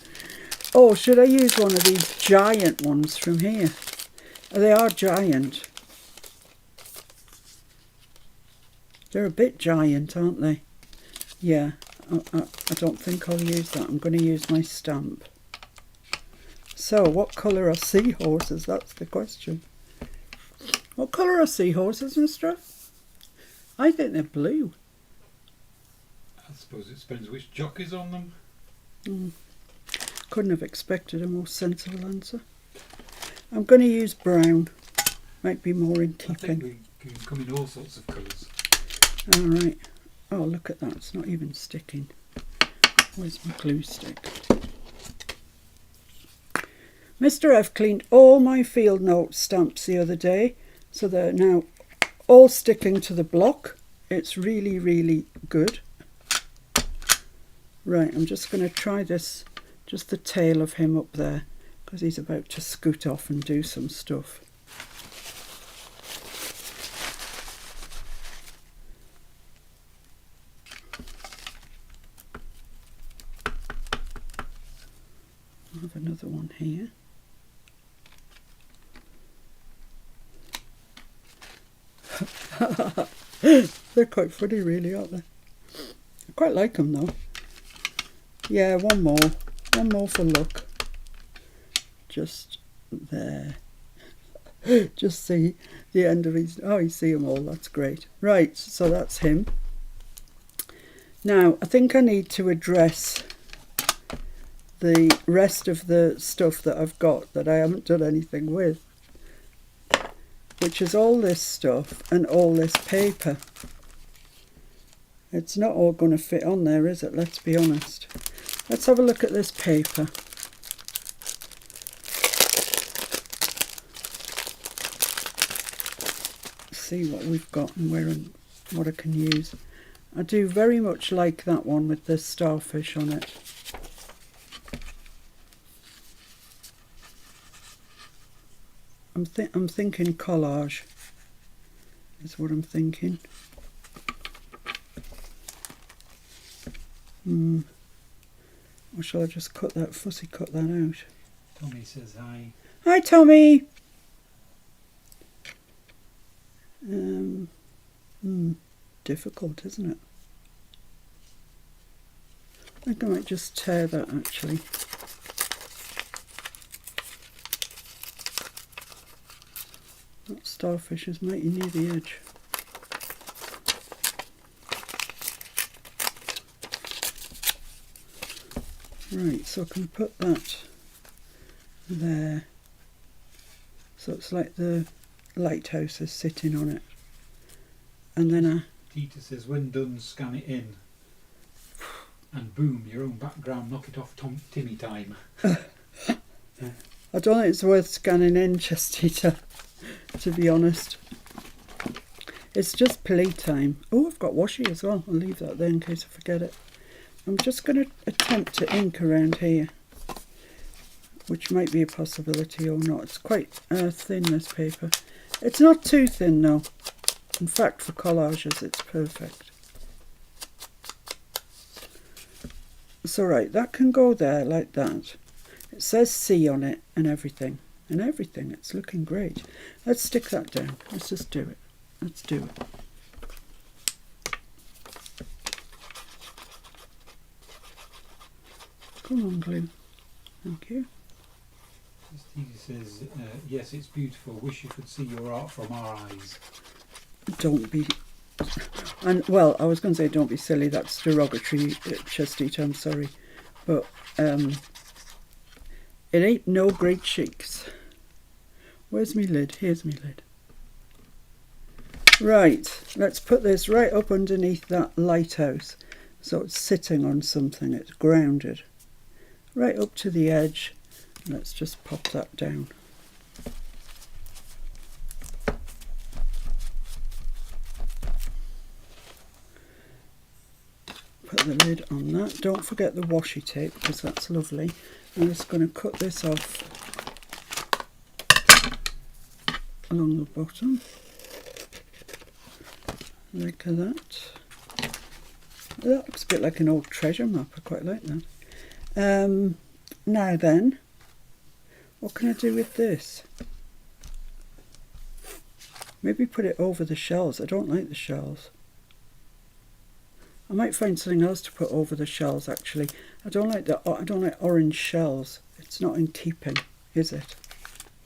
Or should I use one of these giant ones from here? They are giant. They're a bit giant, aren't they? Yeah, I don't think I'll use that. I'm going to use my stamp. So, what colour are seahorses? That's the question. What colour are seahorses, Mister? I think they're blue. I suppose it depends which jockey's on them. Couldn't have expected a more sensible answer. I'm going to use brown. Might be more in I think keeping. we can come in all sorts of colours. Alright. Oh, look at that. It's not even sticking. Where's my glue stick? Mr. F cleaned all my field note stamps the other day, so they're now all sticking to the block. It's really, really good. Right, I'm just going to try this, just the tail of him up there, because he's about to scoot off and do some stuff. I'll have another one here. They're quite funny really, aren't they? I quite like them though. Yeah, one more for luck. Just there. Just see the end of his, oh, you see them all, that's great. Right, so that's him. Now, I think I need to address the rest of the stuff that I've got that I haven't done anything with, which is all this stuff and all this paper. It's not all going to fit on there, is it? Let's be honest. Let's have a look at this paper. See what we've got and where and what I can use. I do very much like that one with the starfish on it. I'm thinking collage is what I'm thinking. Or shall I just cut that out? Tommy says hi. Hi, Tommy. Difficult, isn't it? think I might just tear that actually. That starfish is mighty near the edge. Right, so I can put that there. So it's like the lighthouse is sitting on it. And then Tita says, when done, scan it in. And boom, your own background, knock it off Timmy time. I don't think it's worth scanning in, Chestita, to be honest. It's just play time. Oh, I've got washi as well. I'll leave that there in case I forget it. I'm just going to attempt to ink around here, which might be a possibility or not. It's quite thin, this paper. It's not too thin though. In fact, for collages it's perfect. So right, that can go there like that. It says C on it and everything. It's looking great. Let's stick that down. Let's just do it. Let's do it. Come on, glue. Thank you. Stevie says, yes, it's beautiful. Wish you could see your art from our eyes. Don't be... And, well, I was going to say don't be silly. That's derogatory, Chestita, I'm sorry. But it ain't no great shakes. Where's me lid? Here's me lid. Right, let's put this right up underneath that lighthouse. So it's sitting on something, it's grounded. Right up to the edge. Let's just pop that down. Put the lid on that. Don't forget the washi tape because that's lovely. I'm just going to cut this off along the bottom. Like that. That looks a bit like an old treasure map. I quite like that. Now then, what can I do with this? Maybe put it over the shells. I don't like the shells. I might find something else to put over the shells actually. I don't like orange shells. It's not in keeping, is it?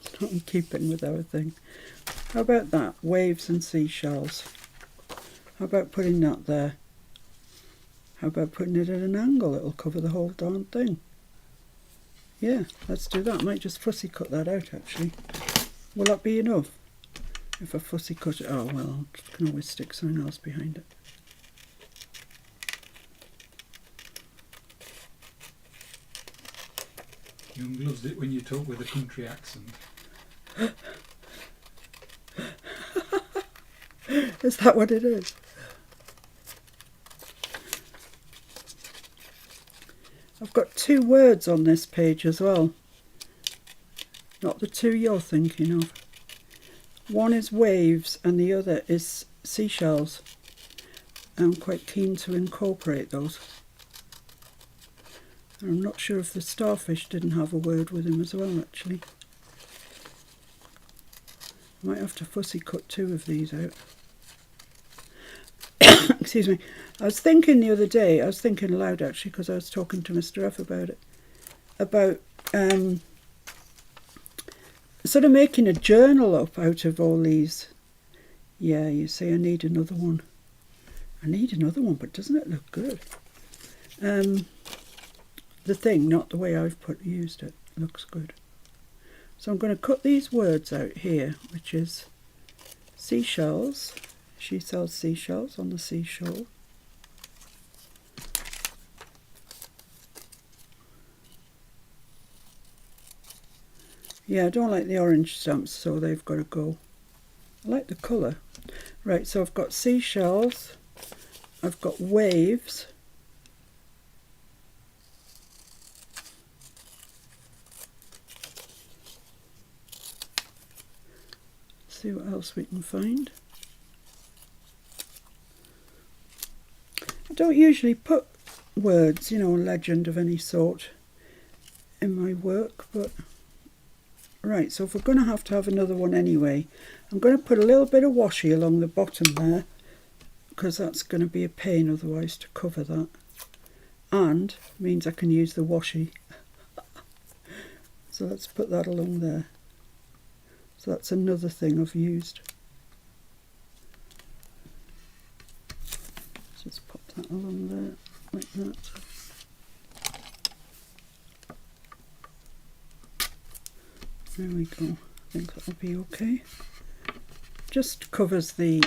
It's not in keeping with our thing. How about that? Waves and seashells. How about putting that there? How about putting it at an angle? It'll cover the whole darn thing. Yeah, let's do that. I might just fussy cut that out actually. Will that be enough? If I fussy cut it, oh well, I can always stick something else behind it. Young loves it when you talk with a country accent. Is that what it is? I've got 2 words on this page as well. Not the 2 you're thinking of. One is waves and the other is seashells. I'm quite keen to incorporate those. I'm not sure if the starfish didn't have a word with him as well actually. I might have to fussy cut 2 of these out. Excuse me. I was thinking the other day, I was thinking aloud actually because I was talking to Mr. F about it, about sort of making a journal up out of all these. Yeah, you see I need another one. I need another one, but doesn't it look good? The thing, not the way I've used it, looks good. So I'm going to cut these words out here, which is seashells. She sells seashells on the seashore. Yeah, I don't like the orange stamps, so they've got to go. I like the colour. Right, so I've got seashells, I've got waves, see what else we can find. I don't usually put words, you know, legend of any sort in my work, but right, so if we're going to have another one anyway, I'm going to put a little bit of washi along the bottom there because that's going to be a pain otherwise to cover that. and means I can use the washi. So let's put that along there. So that's another thing I've used. Just pop that along there like that. There we go. I think that'll be okay. Just covers the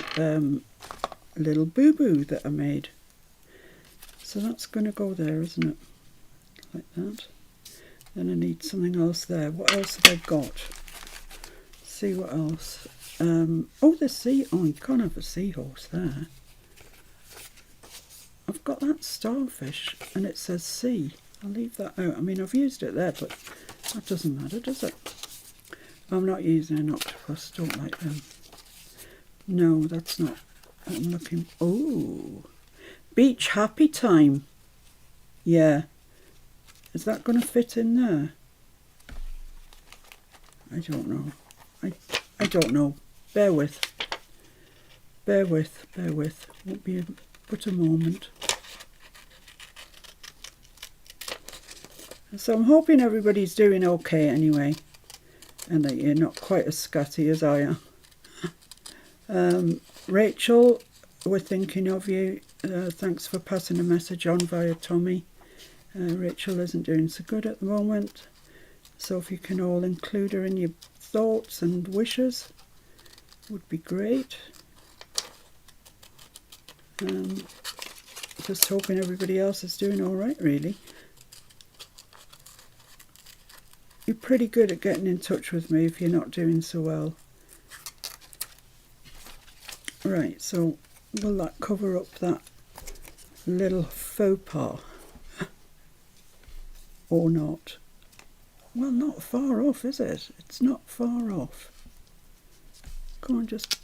little boo-boo that I made. So that's going to go there, isn't it? Like that. Then I need something else there. What else have I got? See what else. Oh, the sea. Oh, you can't have a seahorse there. I've got that starfish and it says sea. I'll leave that out. I mean, I've used it there, but that doesn't matter, does it? I'm not using an octopus. Don't like them. No, that's not. I'm looking. Oh, beach happy time. Yeah. Is that going to fit in there? I don't know. I don't know. Bear with. Bear with. Bear with. Won't be but a moment. So I'm hoping everybody's doing okay anyway, and that you're not quite as scatty as I am. Rachel, we're thinking of you. Thanks for passing a message on via Tommy. Rachel isn't doing so good at the moment, so if you can all include her in your thoughts and wishes, would be great. Just hoping everybody else is doing all right, really. You're pretty good at getting in touch with me if you're not doing so well. Right, so will that cover up that little faux pas? Or not? Well, not far off, is it? It's not far off. Come on, just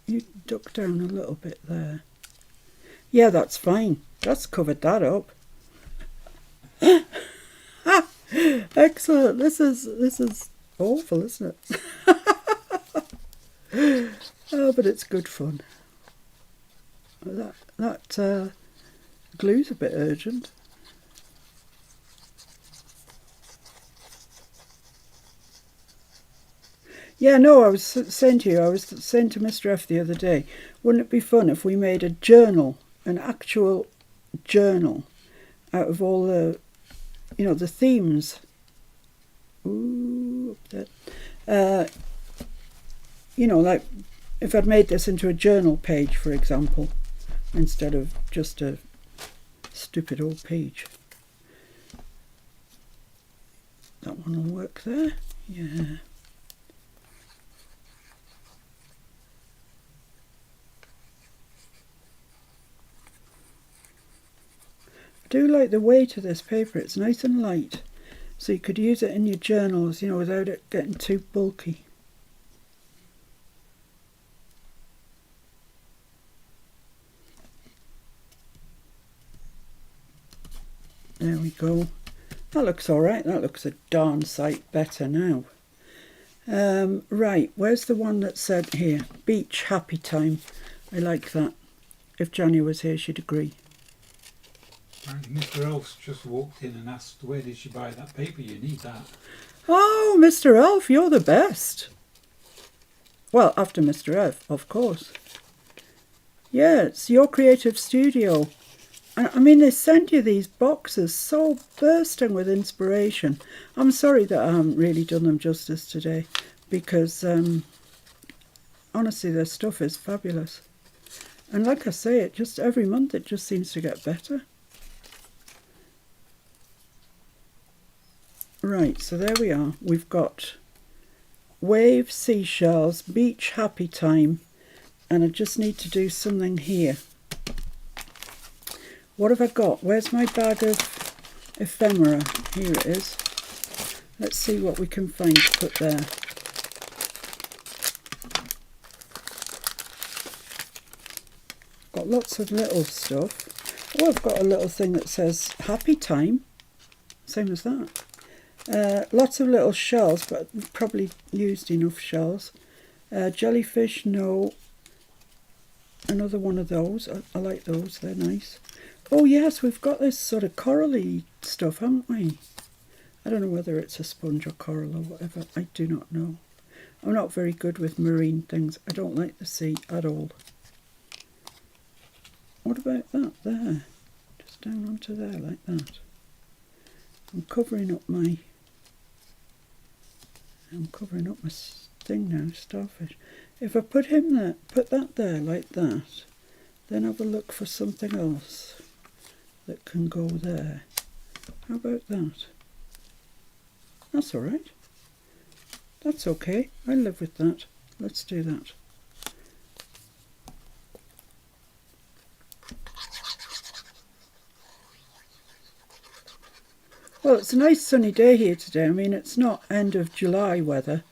you duck down a little bit there. Yeah, that's fine. That's covered that up. Excellent. This is awful, isn't it? Oh, but it's good fun. That glue's a bit urgent. Yeah, no, I was saying to Mr. F the other day, wouldn't it be fun if we made a journal, an actual journal, out of all the, the themes. Ooh, like if I'd made this into a journal page, for example, instead of just a stupid old page. That one will work there. Yeah. I do like the weight of this paper. It's nice and light, so you could use it in your journals, without it getting too bulky. There we go. That looks all right. That looks a darn sight better now. Right, where's the one that said here? Beach happy time. I like that. If Johnny was here, she'd agree. Mr. Elf's just walked in and asked, where did she buy that paper? You need that. Oh, Mr. Elf, you're the best. Well, after Mr. Elf, of course. Yeah, it's your creative studio. I mean, they sent you these boxes so bursting with inspiration. I'm sorry that I haven't really done them justice today, because honestly, their stuff is fabulous. And like I say, every month it just seems to get better. Right, so there we are. We've got wave, seashells, beach happy time, and I just need to do something here. What have I got? Where's my bag of ephemera? Here it is. Let's see what we can find to put there. Got lots of little stuff. Oh, I've got a little thing that says happy time. Same as that. Lots of little shells, but probably used enough shells. Jellyfish, no. Another one of those. I like those, they're nice. Oh yes, we've got this sort of corally stuff, haven't we? I don't know whether it's a sponge or coral or whatever. I do not know. I'm not very good with marine things. I don't like the sea at all. What about that there? Just down onto there like that. I'm covering up my thing now, starfish. If I put him there, put that there like that, then have a look for something else that can go there. How about that? That's all right. That's okay. I live with that. Let's do that. Well, it's a nice sunny day here today. I mean, it's not end of July weather,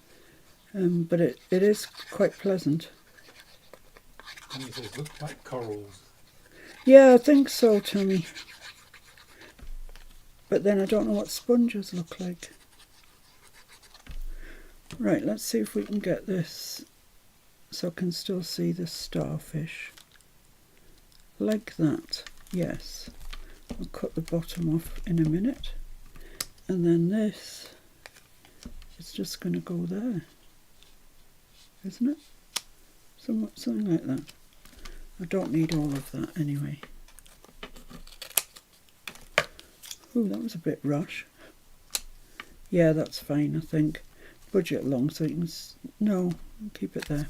but it is quite pleasant. And it says, look like corals. Yeah, I think so, Tommy. But then I don't know what sponges look like. Right, let's see if we can get this so I can still see the starfish. Like that, yes. I'll cut the bottom off in a minute. And then this is just going to go there, isn't it? Something like that. I don't need all of that anyway. Ooh, that was a bit rush. Yeah, that's fine, I think. Budget along so you can... No, keep it there.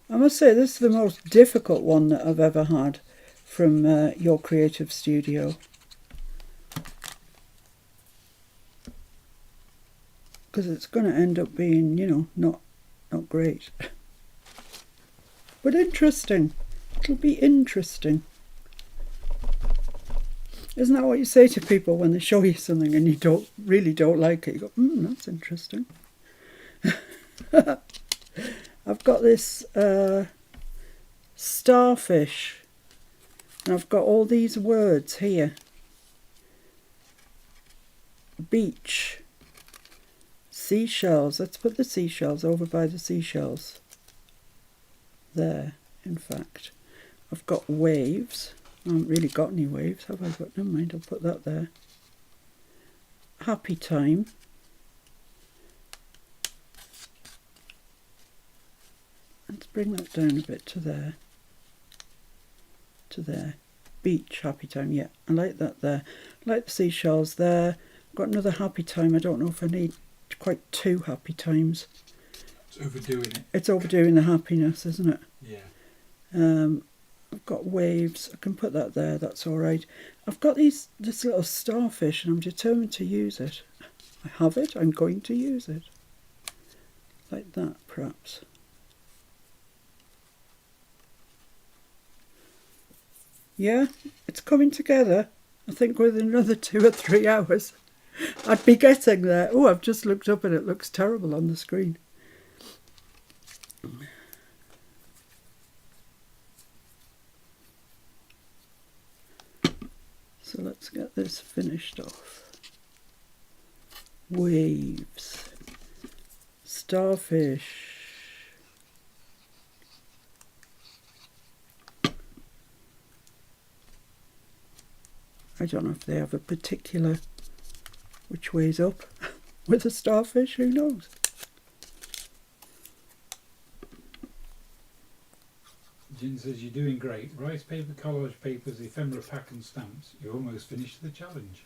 I must say this is the most difficult one that I've ever had from your creative studio. Because it's going to end up being, you know, not great. But interesting. It'll be interesting. Isn't that what you say to people when they show you something and you really don't like it? You go, that's interesting. I've got this starfish, and I've got all these words here. Beach, seashells. Let's put the seashells over by the seashells. There, in fact. I've got waves. I haven't really got any waves, have I? But never mind, I'll put that there. Happy time. Let's bring that down a bit to there. To there. Beach, happy time, yeah. I like that there. I like the seashells there. I've got another happy time. I don't know if I need quite two happy times. It's overdoing it. It's overdoing the happiness, isn't it? Yeah. I've got waves. I can put that there. That's all right. I've got this little starfish, and I'm determined to use it. I have it. I'm going to use it. Like that, perhaps. Yeah, it's coming together. I think within another 2 or 3 hours, I'd be getting there. Oh, I've just looked up and it looks terrible on the screen. So let's get this finished off. Waves. Starfish. I don't know if they have a particular which way's up with a starfish, who knows? Jin says you're doing great. Rice paper, collage papers, ephemera pack and stamps. You almost finished the challenge.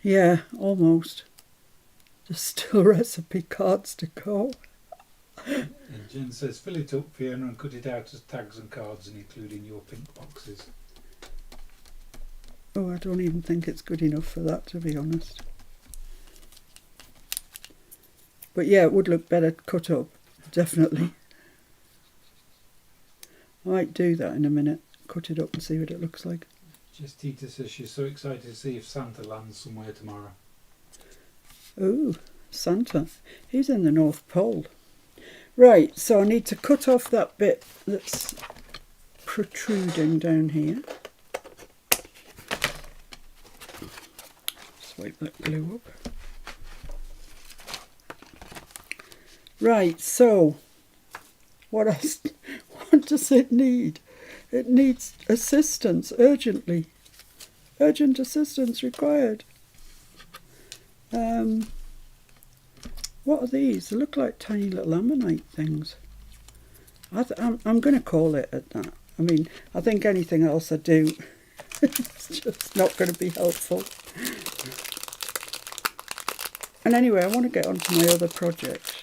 Yeah, almost. There's still recipe cards to go. And Jen says fill it up, Fiona, and cut it out as tags and cards and including your pink boxes. Oh, I don't even think it's good enough for that, to be honest. But yeah, it would look better cut up, definitely. I might do that in a minute, cut it up and see what it looks like. Just Tita says she's so excited to see if Santa lands somewhere tomorrow. Ooh, Santa. He's in the North Pole. Right, so I need to cut off that bit that's protruding down here. Swipe that glue up. Right, so what else What does it need? It needs assistance urgently. Urgent assistance required. What are these? They look like tiny little ammonite things. I'm going to call it at that. I mean, I think anything else I do, it's just not going to be helpful. And anyway, I want to get on to my other project.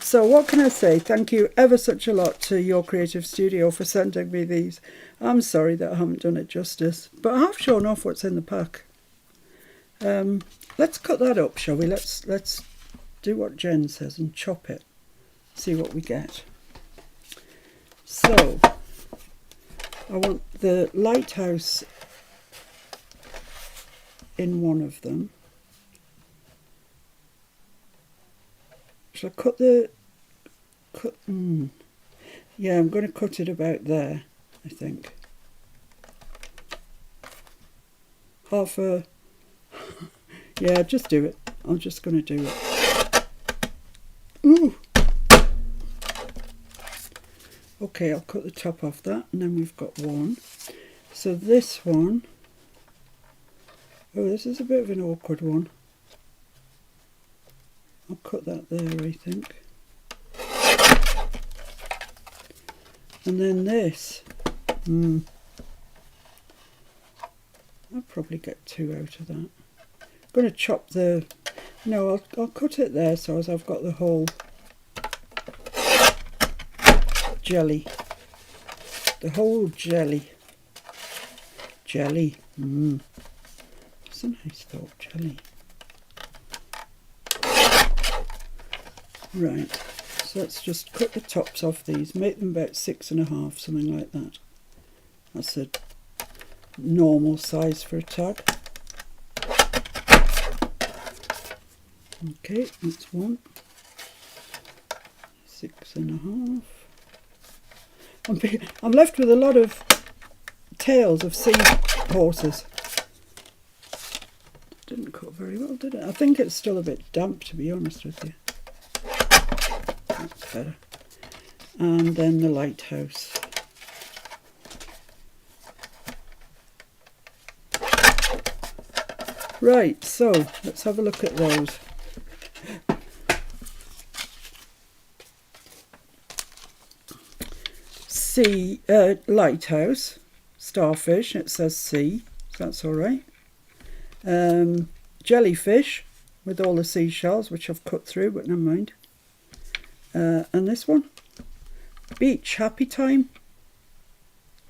So what can I say? Thank you ever such a lot to Your Creative Studio for sending me these. I'm sorry that I haven't done it justice, but I have shown off what's in the pack. Let's cut that up, shall we? Let's do what Jen says and chop it. See what we get. So, I want the lighthouse in one of them. Shall I cut the... Yeah, I'm going to cut it about there, I think. Half a... Yeah, just do it. I'm just going to do it. Ooh! Okay, I'll cut the top off that, and then we've got one. So this one... Oh, this is a bit of an awkward one. I'll cut that there, I think. And then this. I'll probably get two out of that. I'm going to chop the... No, I'll cut it there so as I've got the whole jelly. The whole jelly. Jelly. It's a nice thought, jelly. Right, so let's just cut the tops off these, make them about 6.5, something like that. That's a normal size for a tag. Okay, that's one. 6.5. I'm left with a lot of tails of sea horses. Didn't cut very well, did it? I think it's still a bit damp, to be honest with you. That's better. And then the lighthouse. Right, so let's have a look at those. Sea, lighthouse, starfish, it says sea, so that's all right. Jellyfish with all the seashells, which I've cut through, but never mind. And this one, beach happy time.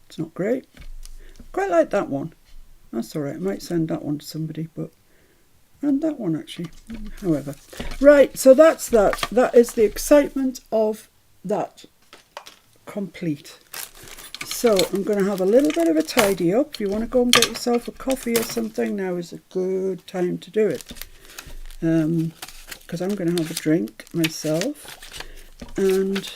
It's not great. Quite like that one. That's all right. I might send that one to somebody, but and that one actually. However, right. So that's that. That is the excitement of that complete. So I'm going to have a little bit of a tidy up. If you want to go and get yourself a coffee or something, now is a good time to do it. Because I'm going to have a drink myself and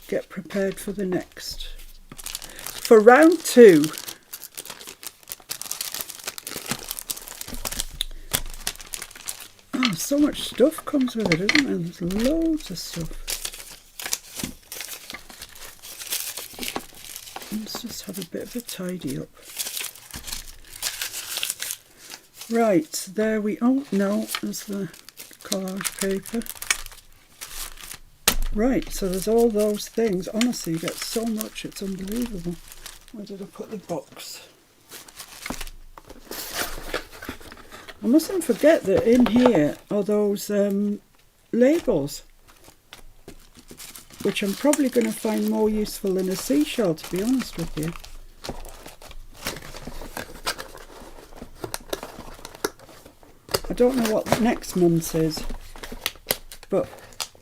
get prepared for the next. For round 2. Oh, so much stuff comes with it, isn't there? There's loads of stuff. Let's just have a bit of a tidy up. Right, there we... Oh, no, there's the collage paper. Right, so there's all those things. Honestly, you get so much, it's unbelievable. Where did I put the box? I mustn't forget that in here are those labels, which I'm probably going to find more useful than a seashell, to be honest with you. I don't know what next month's is, but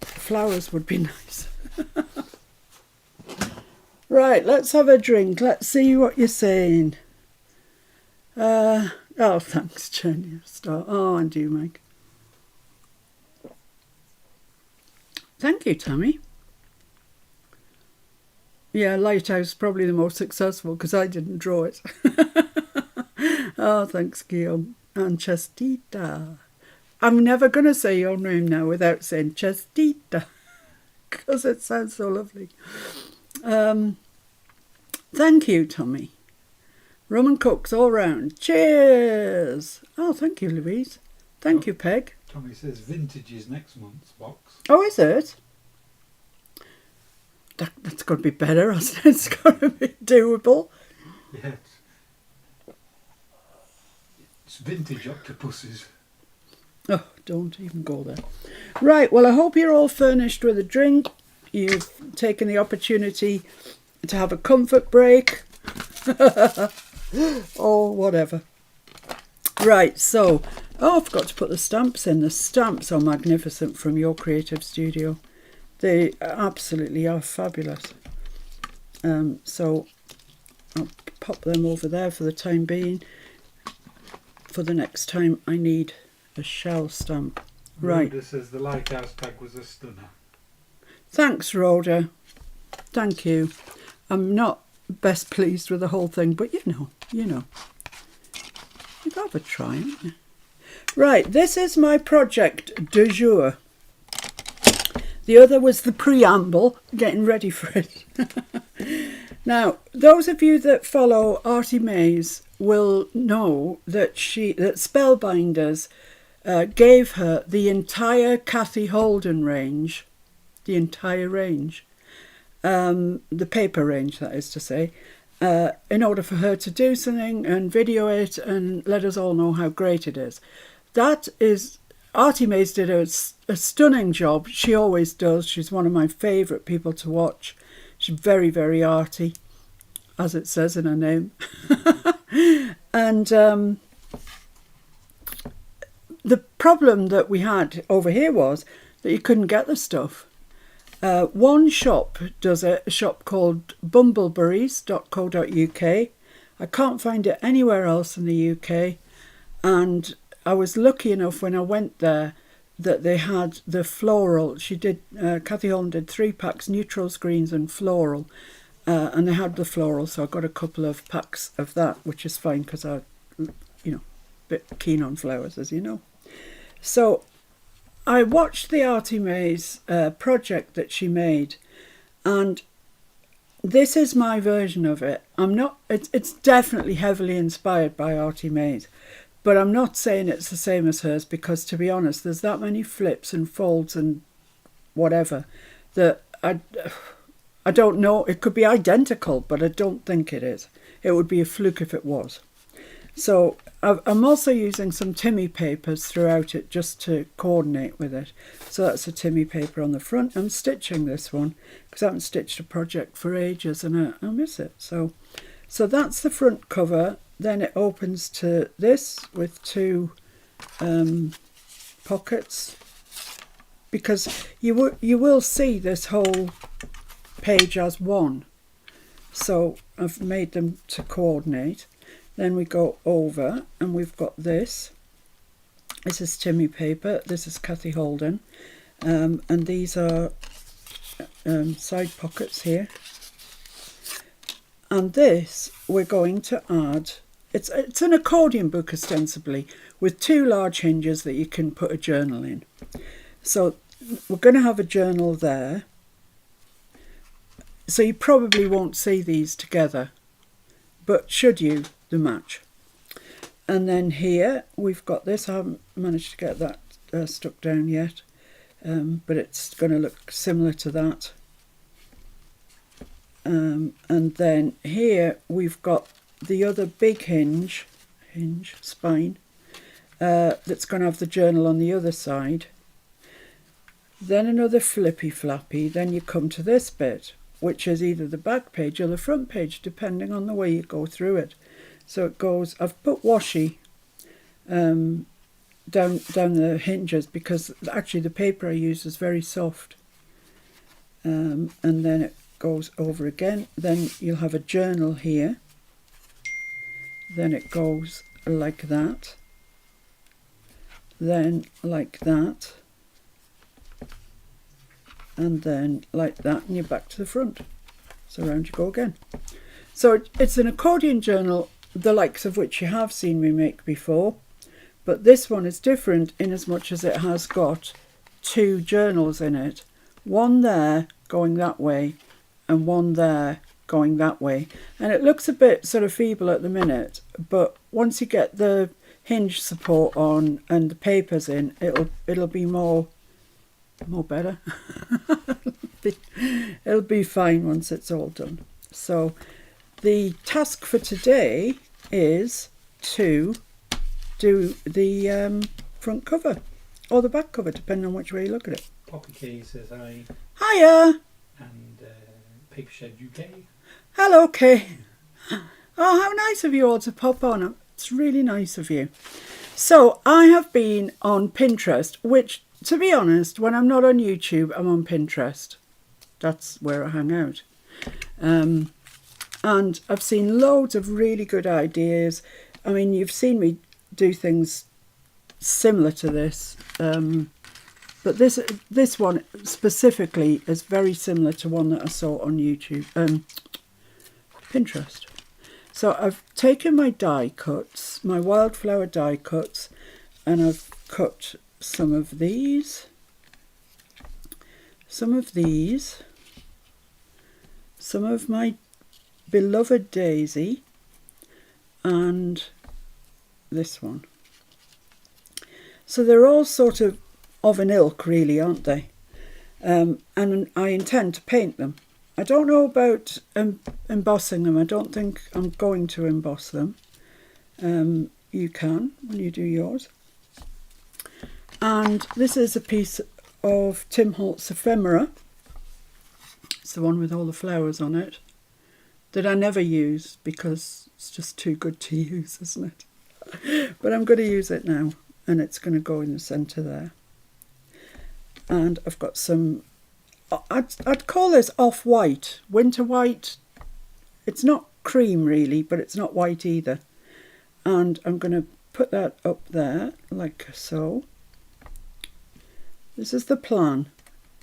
flowers would be nice. Right, let's have a drink. Let's see what you're saying. Oh, thanks, Jen. You're a star. Oh, and you, Meg. Thank you, Tammy. Yeah, Lighthouse is probably the most successful because I didn't draw it. Oh, thanks, Guillaume. And Chestita. I'm never going to say your name now without saying Chestita. because it sounds so lovely. Thank you, Tommy. Rum and cokes all round. Cheers. Oh, thank you, Louise. Thank you, Peg. Tommy says vintage is next month's box. Oh, is it? That's got to be better, hasn't it? It's got to be doable. Yes. It's vintage octopuses. Oh, don't even go there. Right, well, I hope you're all furnished with a drink. You've taken the opportunity to have a comfort break. Or whatever. Right, so, I forgot to put the stamps in. The stamps are magnificent from your creative studio. They absolutely are fabulous. So, I'll pop them over there for the time being. For the next time I need a shell stamp. Right. Rhoda says the lighthouse tag was a stunner. Thanks, Rhoda. Thank you. I'm not best pleased with the whole thing, but you know. You've got to try, haven't you? Right, this is my project du jour. The other was the preamble, getting ready for it. Now, those of you that follow Artie Mays will know that Spellbinders gave her the entire Cathy Holden range, the entire range, the paper range, that is to say, in order for her to do something and video it and let us all know how great it is. That is, Artie Mays did a stunning job. She always does. She's one of my favourite people to watch. She's very, very arty, as it says in her name. And the problem that we had over here was that you couldn't get the stuff. One shop does it, a shop called bumbleberries.co.uk. I can't find it anywhere else in the UK. And I was lucky enough when I went there that they had the floral. Cathy Holden did 3 packs, neutrals, greens and floral. And they had the floral, so I got a couple of packs of that, which is fine because I'm, a bit keen on flowers, as you know. So I watched the Artie Mays project that she made, and this is my version of it. It's definitely heavily inspired by Artie Mays, but I'm not saying it's the same as hers because, to be honest, there's that many flips and folds and whatever that I don't know. It could be identical, but I don't think it is. It would be a fluke if it was. So I'm also using some Timmy papers throughout it just to coordinate with it. So that's a Timmy paper on the front. I'm stitching this one because I haven't stitched a project for ages and I miss it. So that's the front cover. Then it opens to this with 2 pockets, because you will see this whole page as one. So I've made them to coordinate. Then we go over and we've got this. This is Timmy paper. This is Cathy Holden. And these are side pockets here. And this we're going to add. It's an accordion book ostensibly with 2 large hinges that you can put a journal in. So we're going to have a journal there. So you probably won't see these together, but should you, the match. And then here we've got this. I haven't managed to get that stuck down yet, but it's going to look similar to that. And then here we've got the other big spine, that's going to have the journal on the other side. Then another flippy flappy. Then you come to this bit, which is either the back page or the front page, depending on the way you go through it. So it goes, I've put washi down the hinges because actually the paper I use is very soft. And then it goes over again. Then you'll have a journal here. Then it goes like that. Then like that. And then like that, and you're back to the front. So round you go again. So it's an accordion journal, the likes of which you have seen me make before, but this one is different in as much as it has got 2 journals in it, one there going that way and one there going that way. And it looks a bit sort of feeble at the minute, but once you get the hinge support on and the papers in, it'll be more better. It'll be fine once it's all done. So the task for today is to do the front cover or the back cover, depending on which way you look at it. Poppy K says hi. Hiya! And Paper Shed UK. Hello, Kay. Oh, how nice of you all to pop on. It's really nice of you. So I have been on Pinterest, which, to be honest, when I'm not on YouTube, I'm on Pinterest. That's where I hang out. And I've seen loads of really good ideas. I mean, you've seen me do things similar to this. But this one specifically is very similar to one that I saw on YouTube, Pinterest. So I've taken my die cuts, my wildflower die cuts, and I've cut some of these, some of my beloved daisy, and this one. So they're all sort of an ilk, really, aren't they? And I intend to paint them. I don't know about embossing them. I don't think I'm going to emboss them. You can when you do yours. And this is a piece of Tim Holtz ephemera. It's the one with all the flowers on it that I never use because it's just too good to use, isn't it? But I'm going to use it now, and it's going to go in the centre there. And I've got some, I'd call this off-white, winter white. It's not cream really, but it's not white either. And I'm going to put that up there like so. This is the plan.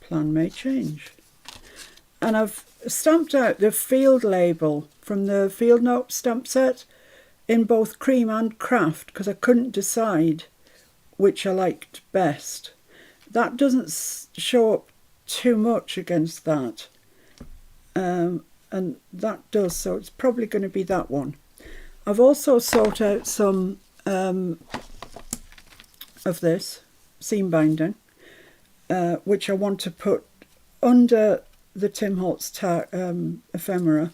Plan may change. And I've stamped out the field label from the field note stamp set in both cream and craft because I couldn't decide which I liked best. That doesn't show up too much against that. And that does, so it's probably going to be that one. I've also sought out some of this seam binding, which I want to put under the Tim Holtz ephemera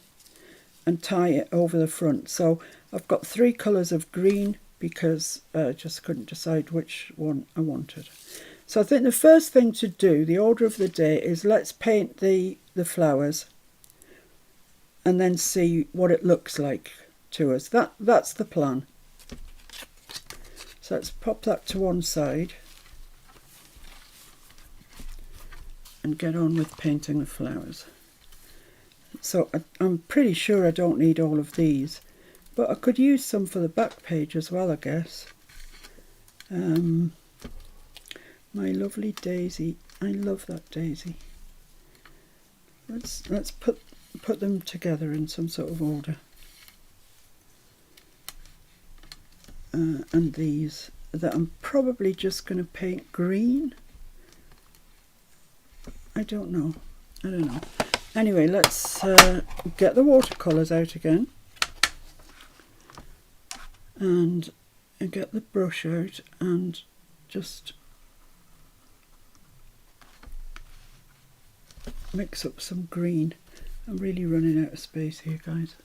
and tie it over the front. So I've got 3 colours of green because I just couldn't decide which one I wanted. So I think the first thing to do, the order of the day, is let's paint the flowers and then see what it looks like to us. That's the plan. So let's pop that to one side and get on with painting the flowers. So I'm pretty sure I don't need all of these, but I could use some for the back page as well, I guess. My lovely daisy. I love that daisy. Let's put them together in some sort of order. And these that I'm probably just going to paint green. I don't know. Anyway, let's get the watercolours out again and get the brush out and just mix up some green. I'm really running out of space here, guys.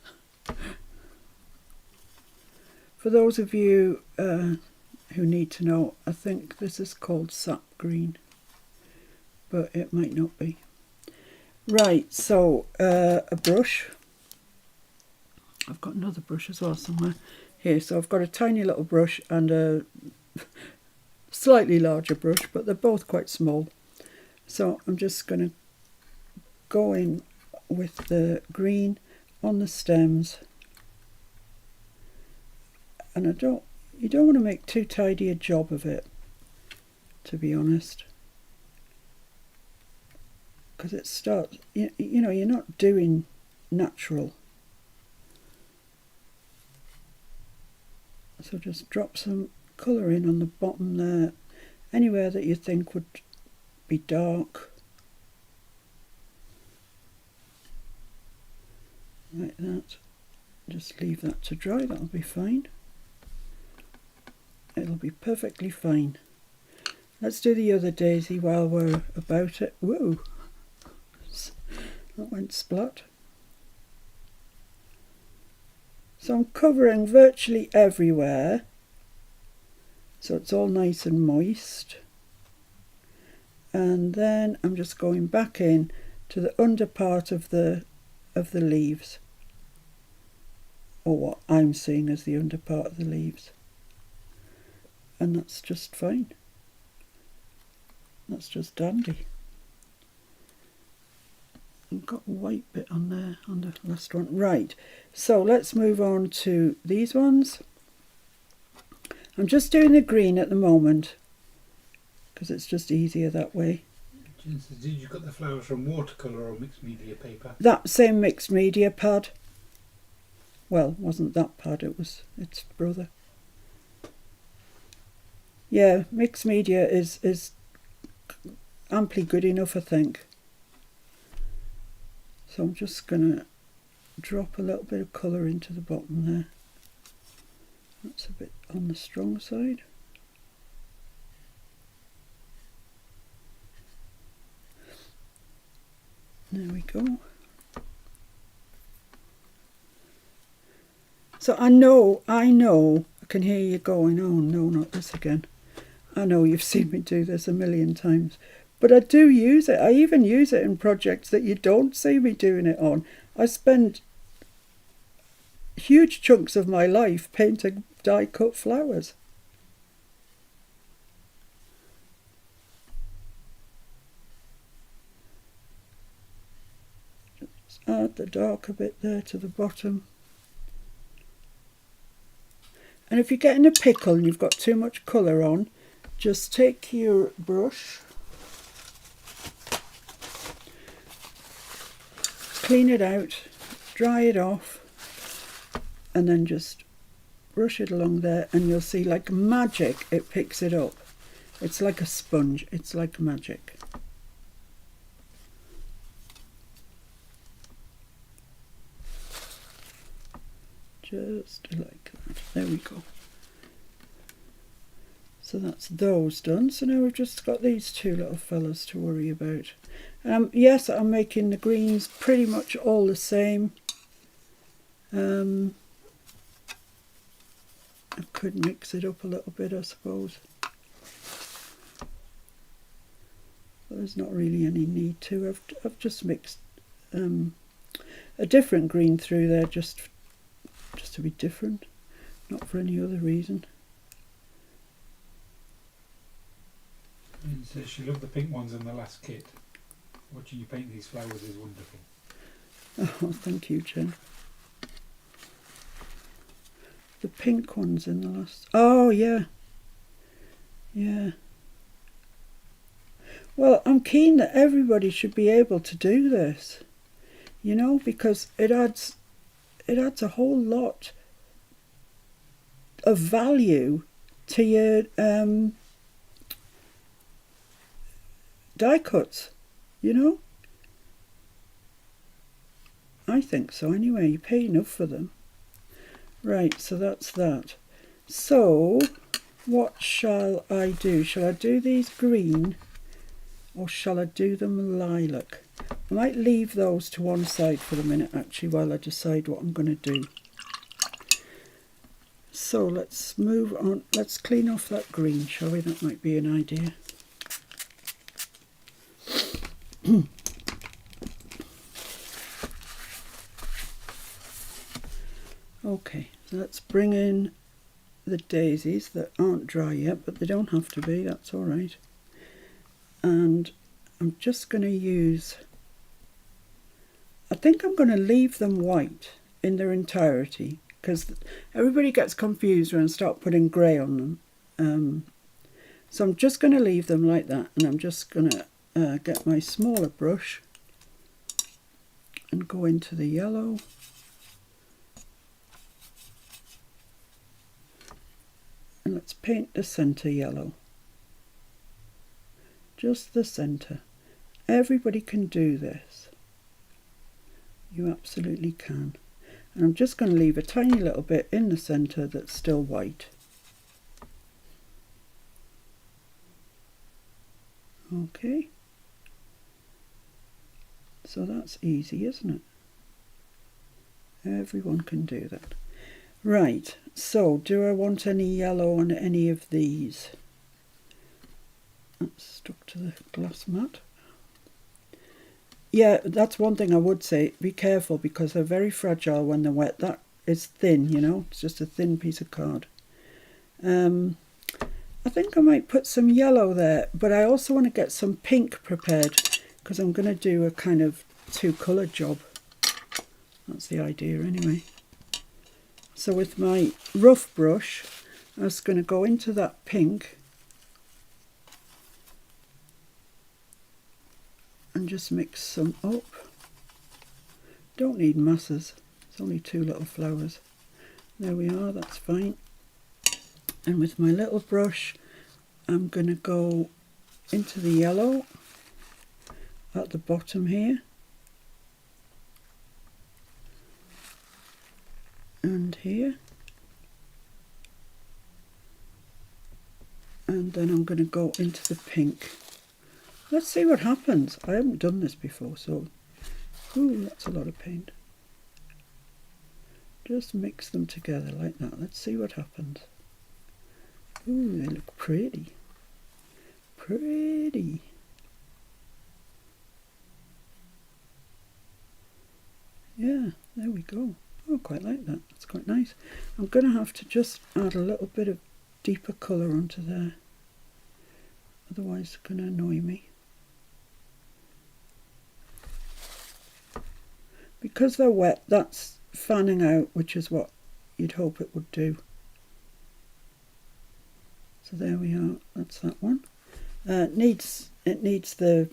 For those of you who need to know, I think this is called sap green, but it might not be. Right, so a brush. I've got another brush as well somewhere here. So I've got a tiny little brush and a slightly larger brush, but they're both quite small. So I'm just going to go in with the green on the stems, and you don't want to make too tidy a job of it, to be honest, because it starts, you know, you're not doing natural. So just drop some colour in on the bottom there, anywhere that you think would be dark. like that. Just leave that to dry, that'll be fine. It'll be perfectly fine. Let's do the other daisy while we're about it. Whoa, that went splat. So I'm covering virtually everywhere, so it's all nice and moist. And then I'm just going back in to the under part of the leaves, or what I'm seeing as the under part of the leaves. And that's just fine. That's just dandy. I've got a white bit on there on the last one. Right, so let's move on to these ones. I'm just doing the green at the moment because it's just easier that way. Did you cut the flowers from watercolour or mixed media paper? That same mixed media pad. Well, it wasn't that pad, its brother. Yeah, mixed media is amply good enough, I think. So I'm just going to drop a little bit of colour into the bottom there. That's a bit on the strong side. There we go. So I know, I can hear you going, oh no, not this again. I know you've seen me do this a million times, but I do use it. I even use it in projects that you don't see me doing it on. I spend huge chunks of my life painting die-cut flowers. Just add the darker bit there to the bottom. And if you're getting a pickle and you've got too much colour on, just take your brush, clean it out, dry it off, and then just brush it along there, and you'll see like magic it picks it up. It's like a sponge, it's like magic. Just like that. There we go. So that's those done. So now we've just got these two little fellas to worry about. Yes, I'm making the greens pretty much all the same. I could mix it up a little bit, I suppose. But there's not really any need to. I've just mixed a different green through there just to be different, not for any other reason. And so she loved the pink ones in the last kit. Watching you paint these flowers is wonderful. Oh, thank you, Jen. The pink ones in the last... Oh, yeah. Yeah. Well, I'm keen that everybody should be able to do this, you know, because it adds a whole lot of value to your die cuts, you know. I think so anyway. You pay enough for them. Right, so that's that. So what shall I do? Shall I do these green or shall I do them lilac? I might leave those to one side for a minute actually while I decide what I'm going to do. So let's move on. Let's clean off that green, shall we? That might be an idea. Okay, so let's bring in the daisies that aren't dry yet, but they don't have to be, that's all right. And I'm just going to use... I think I'm going to leave them white in their entirety because everybody gets confused when I start putting grey on them. So I'm just going to leave them like that, and I'm just going to get my smaller brush and go into the yellow. And let's paint the centre yellow. Just the centre. Everybody can do this. You absolutely can. And I'm just going to leave a tiny little bit in the centre that's still white. Okay. So that's easy, isn't it? Everyone can do that. Right, so do I want any yellow on any of these? That's stuck to the glass mat. Yeah, that's one thing I would say. Be careful because they're very fragile when they're wet. That is thin, you know. It's just a thin piece of card. I think I might put some yellow there, but I also want to get some pink prepared because I'm going to do a kind of two-colour job. That's the idea anyway. So with my rough brush, I'm just going to go into that pink and just mix some up. Don't need masses, it's only 2 little flowers. There we are, that's fine. And with my little brush, I'm going to go into the yellow at the bottom here. And here. And then I'm going to go into the pink. Let's see what happens. I haven't done this before, so... Ooh, that's a lot of paint. Just mix them together like that. Let's see what happens. Ooh, they look pretty. Pretty. Yeah, there we go. Oh, I quite like that. That's quite nice. I'm going to have to just add a little bit of deeper colour onto there. Otherwise it's going to annoy me. Because they're wet, that's fanning out, which is what you'd hope it would do. So there we are. That's that one. It needs the,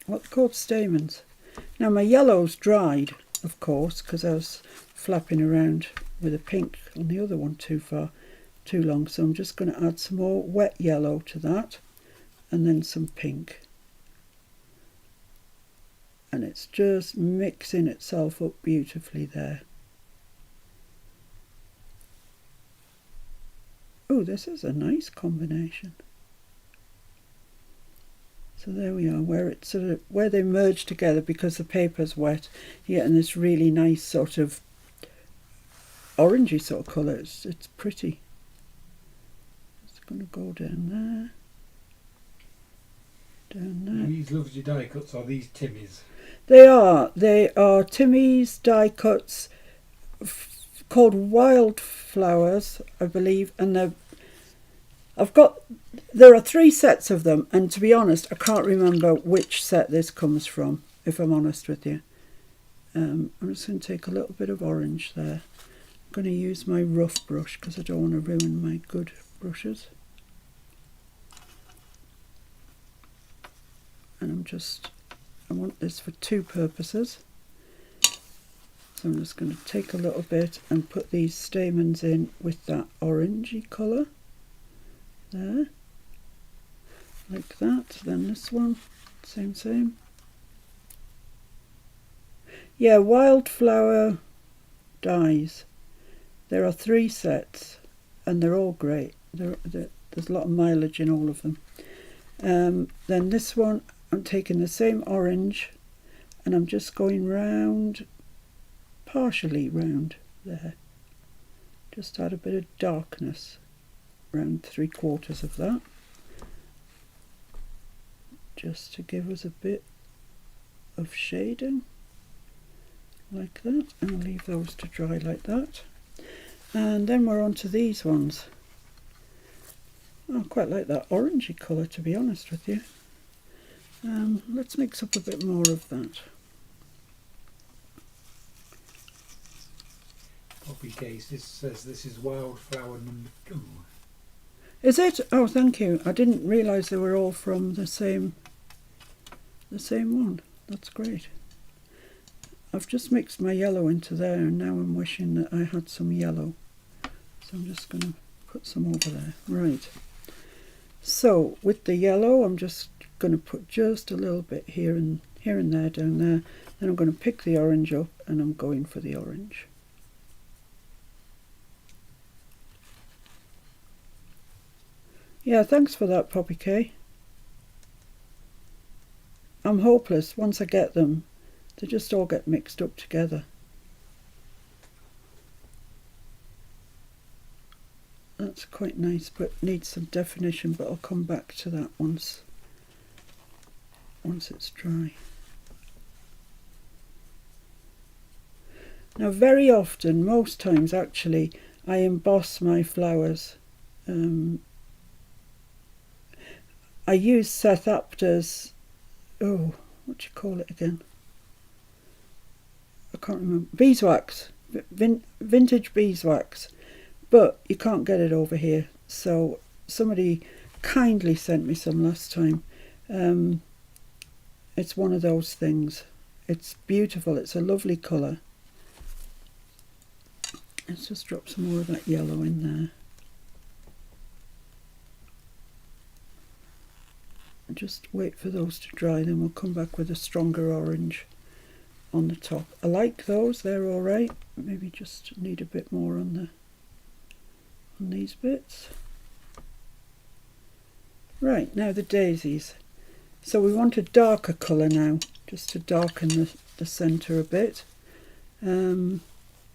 what they're called, stamens. Now my yellow's dried, of course, because I was flapping around with a pink on the other one too long. So I'm just going to add some more wet yellow to that, and then some pink. And it's just mixing itself up beautifully there. Oh, this is a nice combination. So there we are, where it's sort of where they merge together because the paper's wet. You're getting this really nice sort of orangey sort of colour. It's pretty. It's going to go down there. Down there. These lovely die cuts are these Timmy's. They are Timmy's die cuts called Wildflowers, I believe, and there are 3 sets of them, and to be honest, I can't remember which set this comes from, if I'm honest with you. I'm just going to take a little bit of orange there. I'm going to use my rough brush because I don't want to ruin my good brushes. And I want this for 2 purposes. So I'm just going to take a little bit and put these stamens in with that orangey colour. There. Like that. Then this one. Same. Yeah, Wildflower dies. There are 3 sets and they're all great. There's a lot of mileage in all of them. Then this one, I'm taking the same orange and I'm just going round, partially round there. Just add a bit of darkness around 3/4 of that. Just to give us a bit of shading. Like that. And I'll leave those to dry like that. And then we're on to these ones. I quite like that orangey colour, to be honest with you. Let's mix up a bit more of that. Copy case. This says this is Wildflower number 2. Is it? Oh, thank you. I didn't realise they were all from the same one. That's great. I've just mixed my yellow into there, and now I'm wishing that I had some yellow. So I'm just going to put some over there. Right. So with the yellow, I'm just going to put just a little bit here and there, down there. Then I'm going to pick the orange up, and I'm going for the orange. Yeah, thanks for that, Poppy K. I'm hopeless. Once I get them, they just all get mixed up together. That's quite nice, but needs some definition, but I'll come back to that once it's dry. Now very often, most times actually, I emboss my flowers. I use Seth Apter's, what do you call it again? I can't remember. Beeswax, vintage beeswax, but you can't get it over here. So somebody kindly sent me some last time. It's one of those things. It's beautiful. It's a lovely colour. Let's just drop some more of that yellow in there. And just wait for those to dry, then we'll come back with a stronger orange on the top. I like those, they're alright. Maybe just need a bit more on these bits. Right, now the daisies. So we want a darker colour now, just to darken the centre a bit.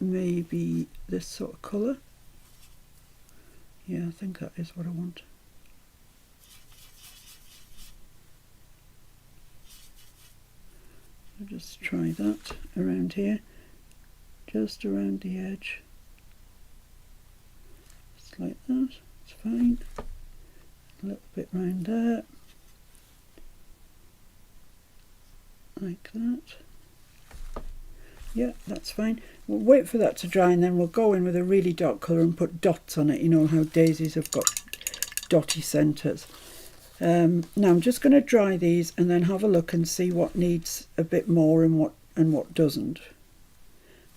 Maybe this sort of colour. Yeah, I think that is what I want. I'll just try that around here, just around the edge. Just like that, it's fine. A little bit round there. Like that. Yeah, that's fine. We'll wait for that to dry and then we'll go in with a really dark colour and put dots on it. You know how daisies have got dotty centres. Now I'm just going to dry these and then have a look and see what needs a bit more and what doesn't.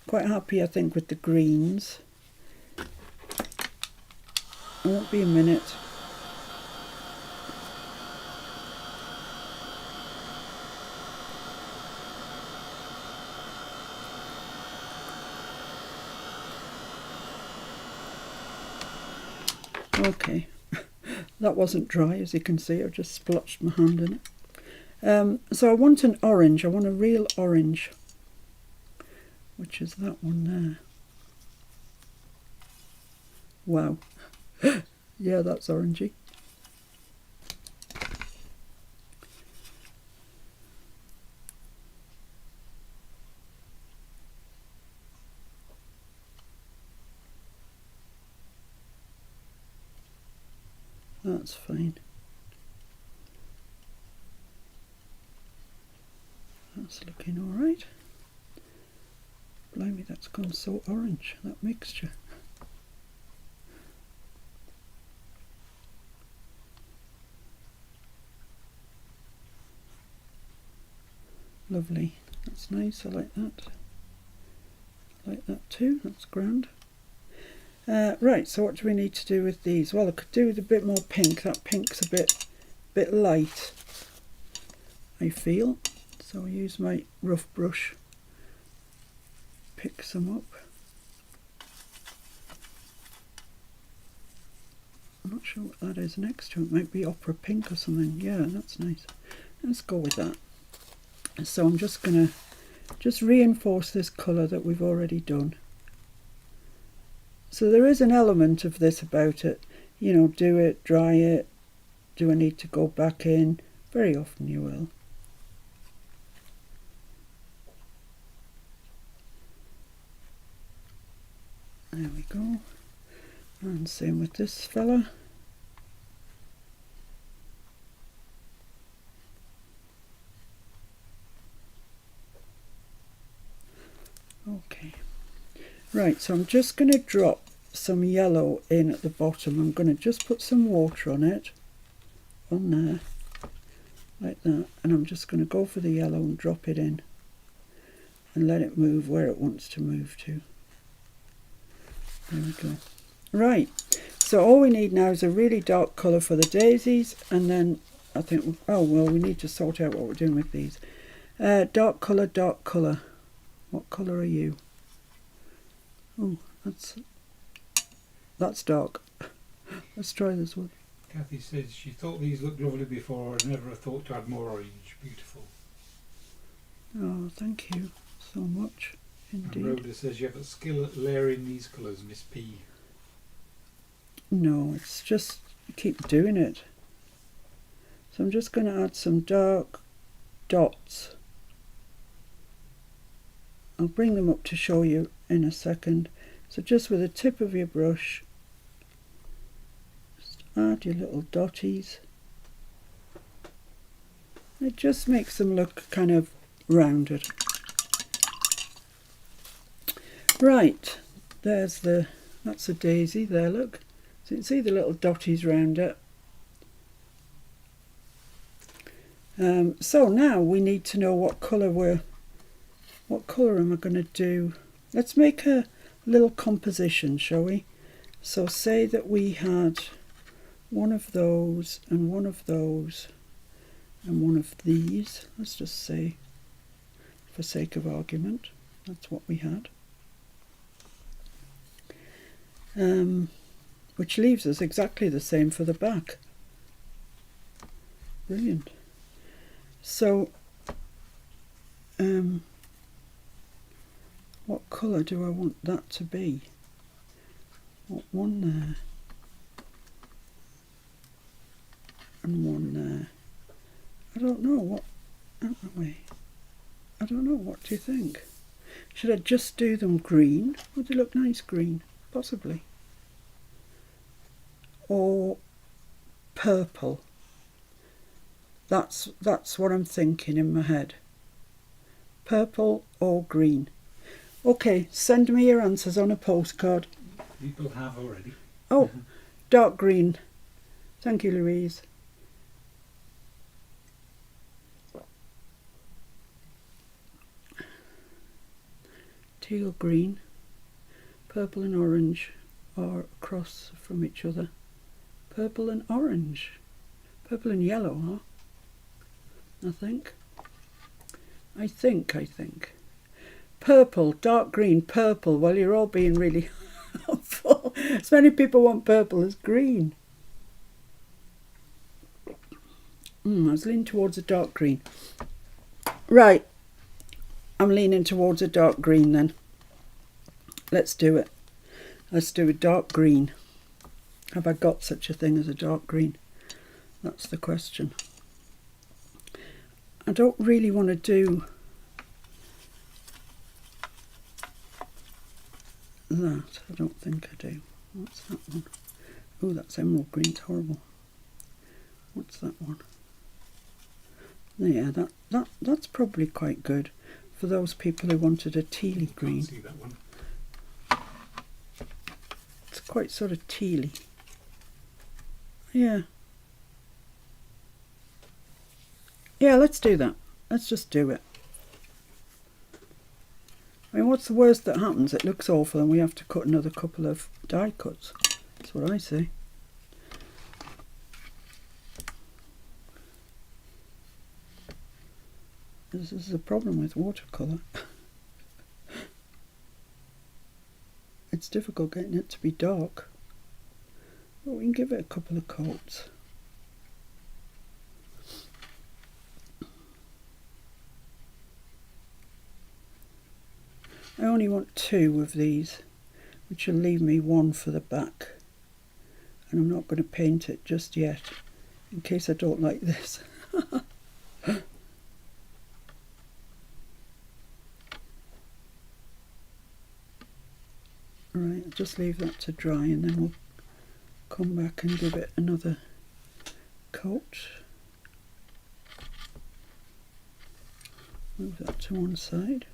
Quite happy, I think, with the greens. It won't be a minute. Okay, that wasn't dry, as you can see. I've just splotched my hand in it. So I want an orange. I want a real orange, which is that one there. Wow. Yeah, that's orangey. That's fine. That's looking all right. Blimey, that's gone so orange, that mixture. Lovely. That's nice. I like that. I like that too. That's grand. Right, so what do we need to do with these? Well, I could do with a bit more pink. That pink's a bit light, I feel. So I use my rough brush, pick some up. I'm not sure what that is next to it. It might be opera pink or something. Yeah, that's nice. Let's go with that. So I'm just going to reinforce this colour that we've already done. So there is an element of this about it, you know, do it, dry it, do I need to go back in? Very often you will. There we go. And same with this fella. Okay. Right, so I'm just going to drop some yellow in at the bottom. I'm going to just put some water on it, on there, like that. And I'm just going to go for the yellow and drop it in and let it move where it wants to move to. There we go. Right, so all we need now is a really dark colour for the daisies, and then I think, oh well, we need to sort out what we're doing with these. Dark colour, dark colour. What colour are you? Oh, that's dark. Let's try this one. Kathy says she thought these looked lovely before and never thought to add more orange. Beautiful. Oh, thank you so much And indeed. Rhoda says you have a skill at layering these colours, Miss P. No, it's just keep doing it. So I'm just going to add some dark dots. I'll bring them up to show you in a second. So just with the tip of your brush, just add your little dotties. It just makes them look kind of rounded. Right, that's a daisy there, look. So you can see the little dotties round it. So now we need to know what colour am I going to do? Let's make a little composition, shall we? So say that we had one of those and one of those and one of these. Let's just say, for sake of argument, that's what we had. Which leaves us exactly the same for the back. Brilliant. So, what colour do I want that to be? What, one there and one there. I don't know what, I don't know, what do you think? Should I just do them green? Would they look nice green? Possibly. Or purple. That's what I'm thinking in my head. Purple or green. Okay, send me your answers on a postcard. People have already. Oh, dark green. Thank you, Louise. Teal green. Purple and orange are across from each other. Purple and orange. Purple and yellow, huh? I think. Purple, dark green, purple. Well, you're all being really helpful. As many people want purple as green. I was leaning towards a dark green. Right. I'm leaning towards a dark green then. Let's do it. Let's do a dark green. Have I got such a thing as a dark green? That's the question. I don't really want to do that. I don't think I do. What's that one? Oh, that's emerald green. It's horrible. What's that one? Yeah, that's probably quite good for those people who wanted a tealy green. Can't see that one. It's quite sort of tealy. Yeah. Yeah, let's do that. Let's just do it. I mean, what's the worst that happens? It looks awful and we have to cut another couple of die cuts. That's what I say. This is a problem with watercolour. It's difficult getting it to be dark. But we can give it a couple of coats. I only want 2 of these, which will leave me 1 for the back. And I'm not going to paint it just yet, in case I don't like this. Right, I'll just leave that to dry and then we'll come back and give it another coat. Move that to one side.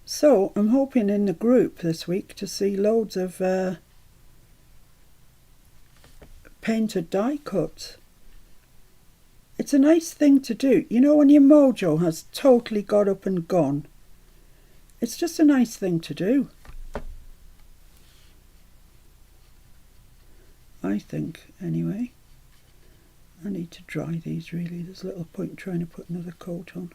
So I'm hoping in the group this week to see loads of painted die cuts. It's a nice thing to do. You know, when your mojo has totally got up and gone, it's just a nice thing to do. I think, anyway. I need to dry these really. There's little point trying to put another coat on.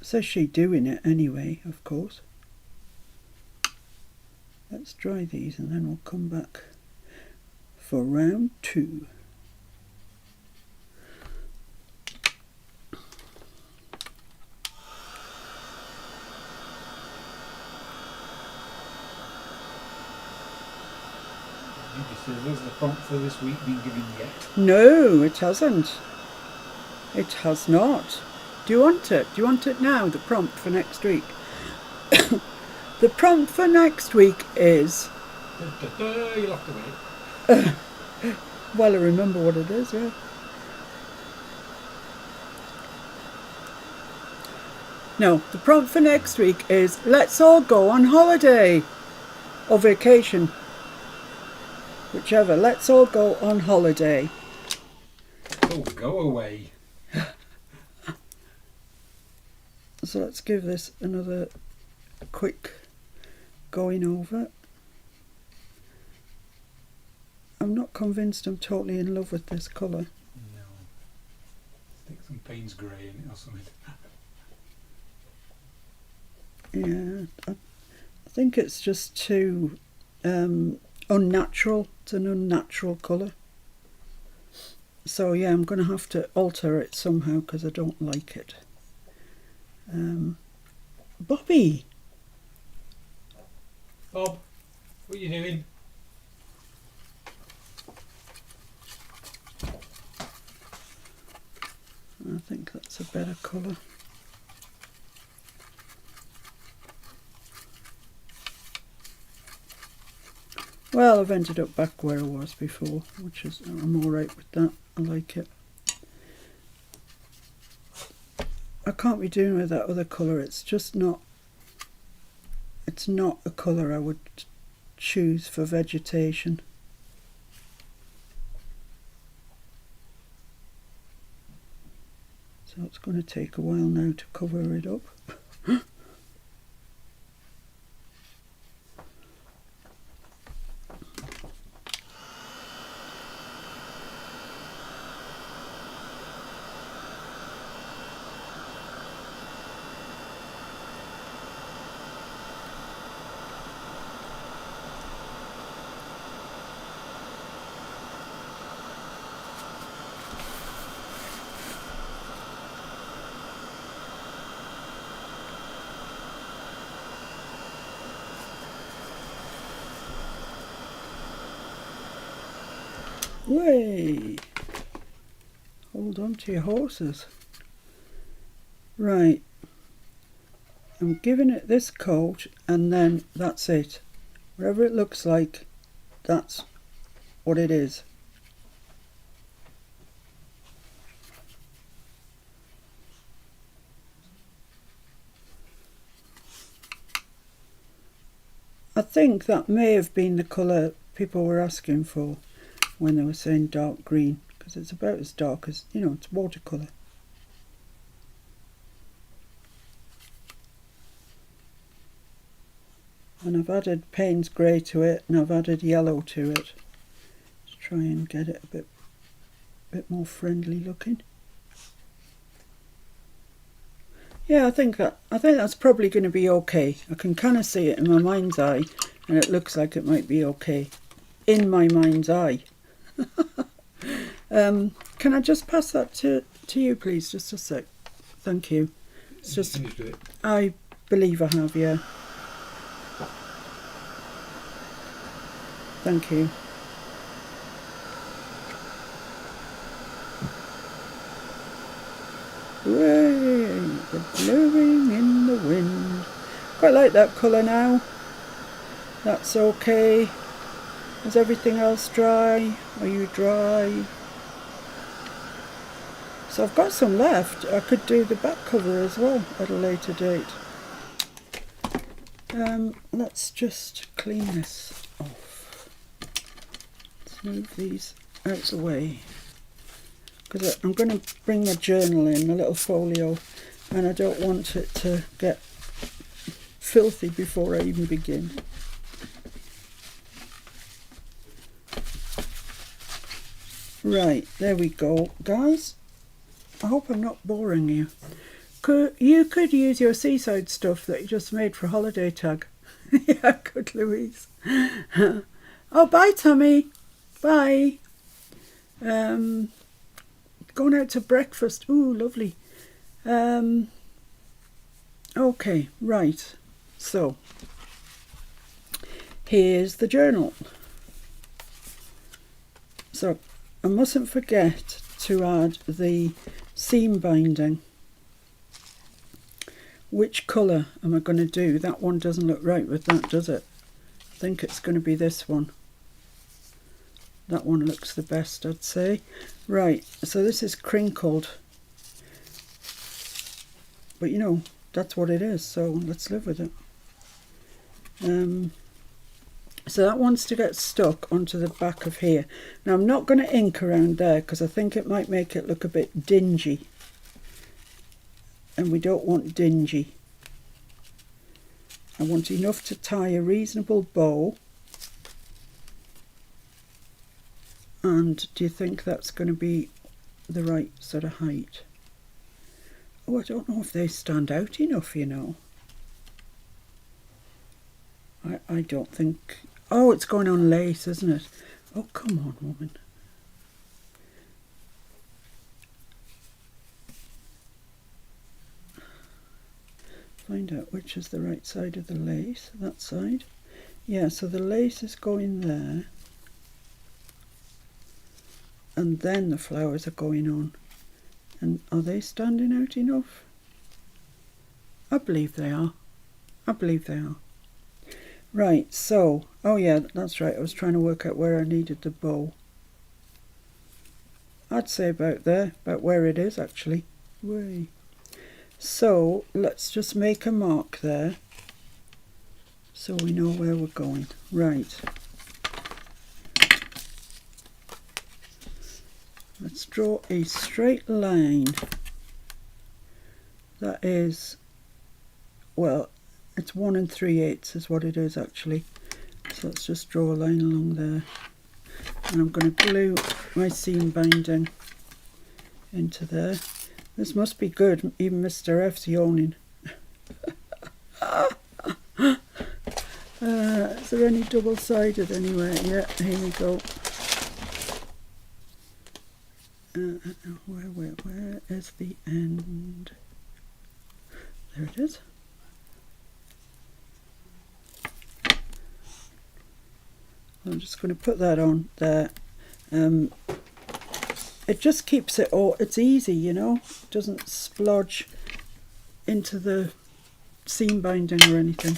says she doing it anyway, of course. Let's dry these and then we'll come back for round 2. Has the prompt for this week been given yet? No, it hasn't. It has not. Do you want it? Do you want it now, the prompt for next week? The prompt for next week is... You'll have to wait. Well, I remember what it is, yeah. No, the prompt for next week is let's all go on holiday. Or vacation. Whichever. Let's all go on holiday. Oh, go away. So let's give this another quick going over. I'm not convinced I'm totally in love with this colour. No. Stick some Payne's grey in it or something. Yeah, I think it's just too unnatural. It's an unnatural colour. So yeah, I'm going to have to alter it somehow because I don't like it. Bobby! Bob, what are you doing? I think that's a better colour. Well, I've ended up back where I was before, which is, I'm alright with that. I like it. I can't be doing with that other colour. It's just not, it's not a colour I would choose for vegetation. So it's going to take a while now to cover it up. Way! Hold on to your horses. Right. I'm giving it this coat and then that's it. Whatever it looks like, that's what it is. I think that may have been the colour people were asking for when they were saying dark green, because it's about as dark as, you know, it's watercolour. And I've added Payne's grey to it and I've added yellow to it to try and get it a bit more friendly looking. Yeah, I think that's probably going to be okay. I can kind of see it in my mind's eye and it looks like it might be okay in my mind's eye. Can I just pass that to you, please? Just a sec. Thank you. It's just, I believe I have, yeah. Thank you. Way, the blowing in the wind. Quite like that colour now. That's okay. Is everything else dry? Are you dry? So I've got some left. I could do the back cover as well at a later date. Let's just clean this off. Let's move these out of the way. Because I'm going to bring my journal in, my little folio, and I don't want it to get filthy before I even begin. Right, there we go, guys. I hope I'm not boring you. could use your Seaside stuff that you just made for holiday tag. Yeah, good, Louise. Oh, bye, Tommy. Bye. Going out to breakfast. Ooh, lovely. Okay, right. So, here's the journal. So, I mustn't forget to add the seam binding. Which colour am I going to do? That one doesn't look right with that, does it? I think it's going to be this one. That one looks the best, I'd say. Right, so this is crinkled. But you know, that's what it is, so let's live with it. So that wants to get stuck onto the back of here. Now I'm not going to ink around there because I think it might make it look a bit dingy. And we don't want dingy. I want enough to tie a reasonable bow. And do you think that's going to be the right sort of height? Oh, I don't know if they stand out enough, you know. I don't think... Oh, it's going on lace, isn't it? Oh, come on, woman. Find out which is the right side of the lace. That side. Yeah, so the lace is going there. And then the flowers are going on. And are they standing out enough? I believe they are. I believe they are. Right, so, oh yeah, that's right. I was trying to work out where I needed the bow. I'd say about there, about where it is actually. Way. So, let's just make a mark there so we know where we're going. Right. Let's draw a straight line. That is, well, it's 1 3/8 is what it is actually. So let's just draw a line along there. And I'm going to glue my seam binding into there. This must be good, even Mr. F's yawning. Is there any double-sided anywhere? Yeah, here we go. Where is the end? There it is. I'm just going to put that on there. It just keeps it all, it's easy, you know, it doesn't splodge into the seam binding or anything.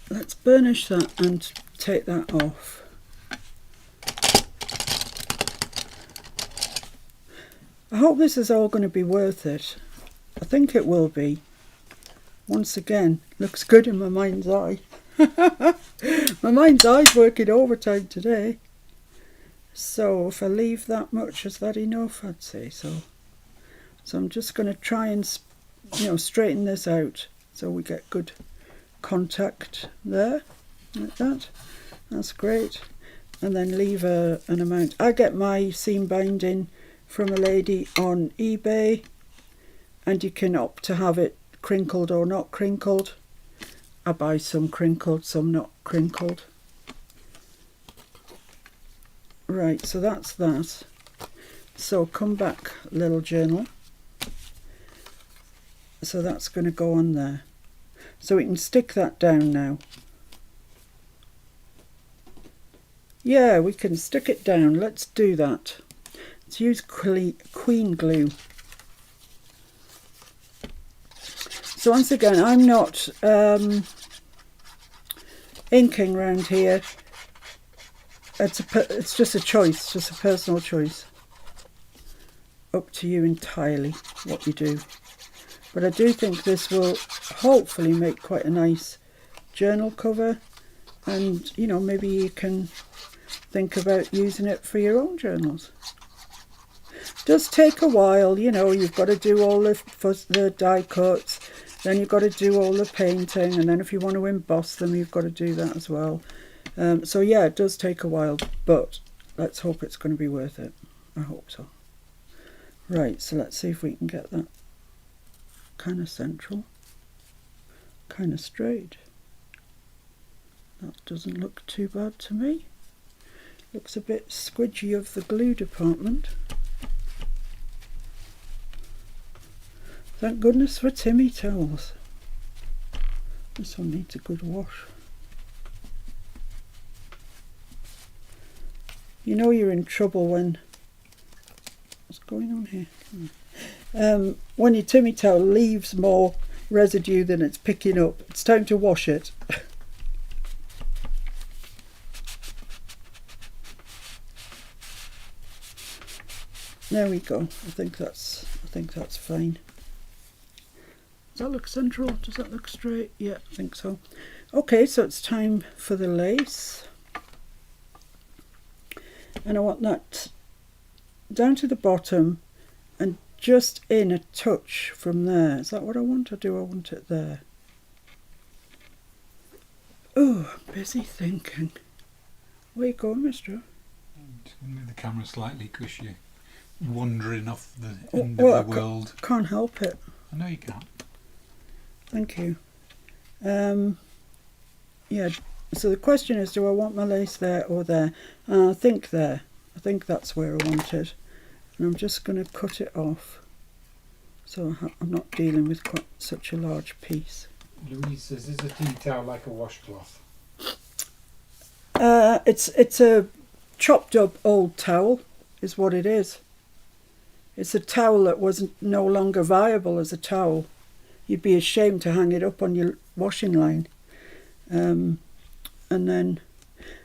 Let's burnish that and take that off. I hope this is all going to be worth it. I think it will be. Once again, looks good in my mind's eye. My mind's eye's working overtime today. So if I leave that much, is that enough? I'd say so. So I'm just going to try and, you know, straighten this out so we get good contact there, like that. That's great. And then leave an amount. I get my seam binding from a lady on eBay, and you can opt to have it crinkled or not crinkled. I buy some crinkled, some not crinkled. Right, so that's that. So come back, little journal. So that's going to go on there. So we can stick that down now. Yeah, we can stick it down. Let's do that. Let's use queen glue. So once again, I'm not inking around here. It's just a choice, just a personal choice. Up to you entirely what you do. But I do think this will hopefully make quite a nice journal cover, and you know, maybe you can think about using it for your own journals. It does take a while, you know, you've got to do all the die cuts, then you've got to do all the painting, and then if you want to emboss them, you've got to do that as well. So yeah, it does take a while, but let's hope it's going to be worth it. I hope so. Right, so let's see if we can get that kind of central, kind of straight. That doesn't look too bad to me. Looks a bit squidgy of the glue department. Thank goodness for Timmy towels. This one needs a good wash. You know you're in trouble when... What's going on here? When your Timmy towel leaves more residue than it's picking up. It's time to wash it. There we go. I think that's fine. Does that look central? Does that look straight? Yeah, I think so. Okay, so it's time for the lace. And I want that down to the bottom and just in a touch from there. Is that what I want, or do I want it there? Oh, I'm busy thinking. Where you going, mister? Just going to move the camera slightly because you're wandering off the end of the world. Can't help it. I know you can't. Thank you. Yeah, so the question is, do I want my lace there or there? I think there. I think that's where I want it. And I'm just going to cut it off so I'm not dealing with quite such a large piece. Louise says, is a tea towel like a washcloth? It's a chopped up old towel is what it is. It's a towel that was no longer viable as a towel. You'd be ashamed to hang it up on your washing line. And then,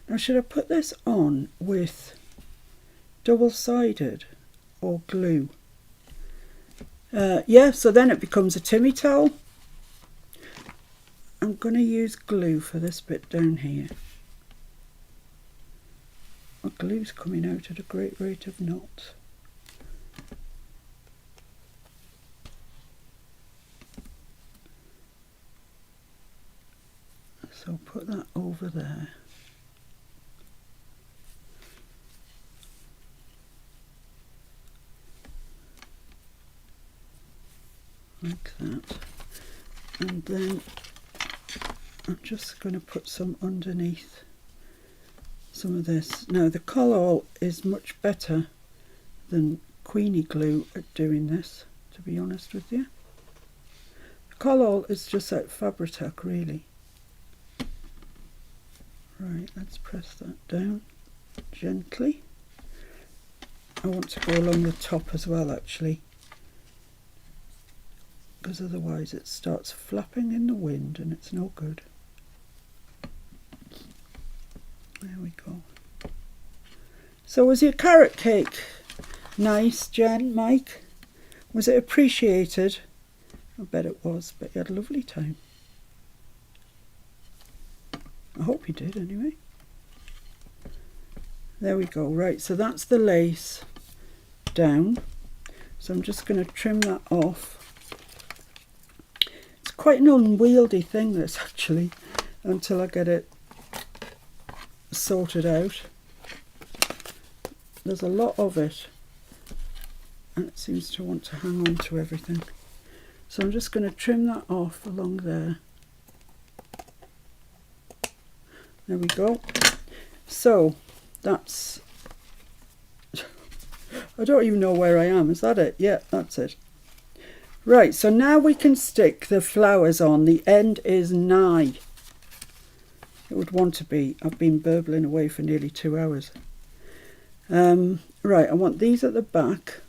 now should I put this on with double-sided or glue? Yeah, so then it becomes a Timmy towel. I'm going to use glue for this bit down here. My glue's coming out at a great rate of knots. So put that over there. Like that. And then I'm just going to put some underneath some of this. Now the Collall is much better than Queenie glue at doing this, to be honest with you. The Collall is just like Fabri-Tac really. Right, let's press that down gently. I want to go along the top as well actually, because otherwise it starts flapping in the wind and it's no good. There we go. So was your carrot cake nice, Jen, Mike? Was it appreciated? I bet it was, but you had a lovely time. I hope you did anyway. There we go. Right, so that's the lace down. So I'm just going to trim that off. It's quite an unwieldy thing this actually, until I get it sorted out. There's a lot of it and it seems to want to hang on to everything. So I'm just going to trim that off along there. There we go. So that's, I don't even know where I am. Is that it? Yeah, that's it. Right, so now we can stick the flowers on. The end is nigh. It would want to be. I've been burbling away for nearly 2 hours. Right, I want these at the back.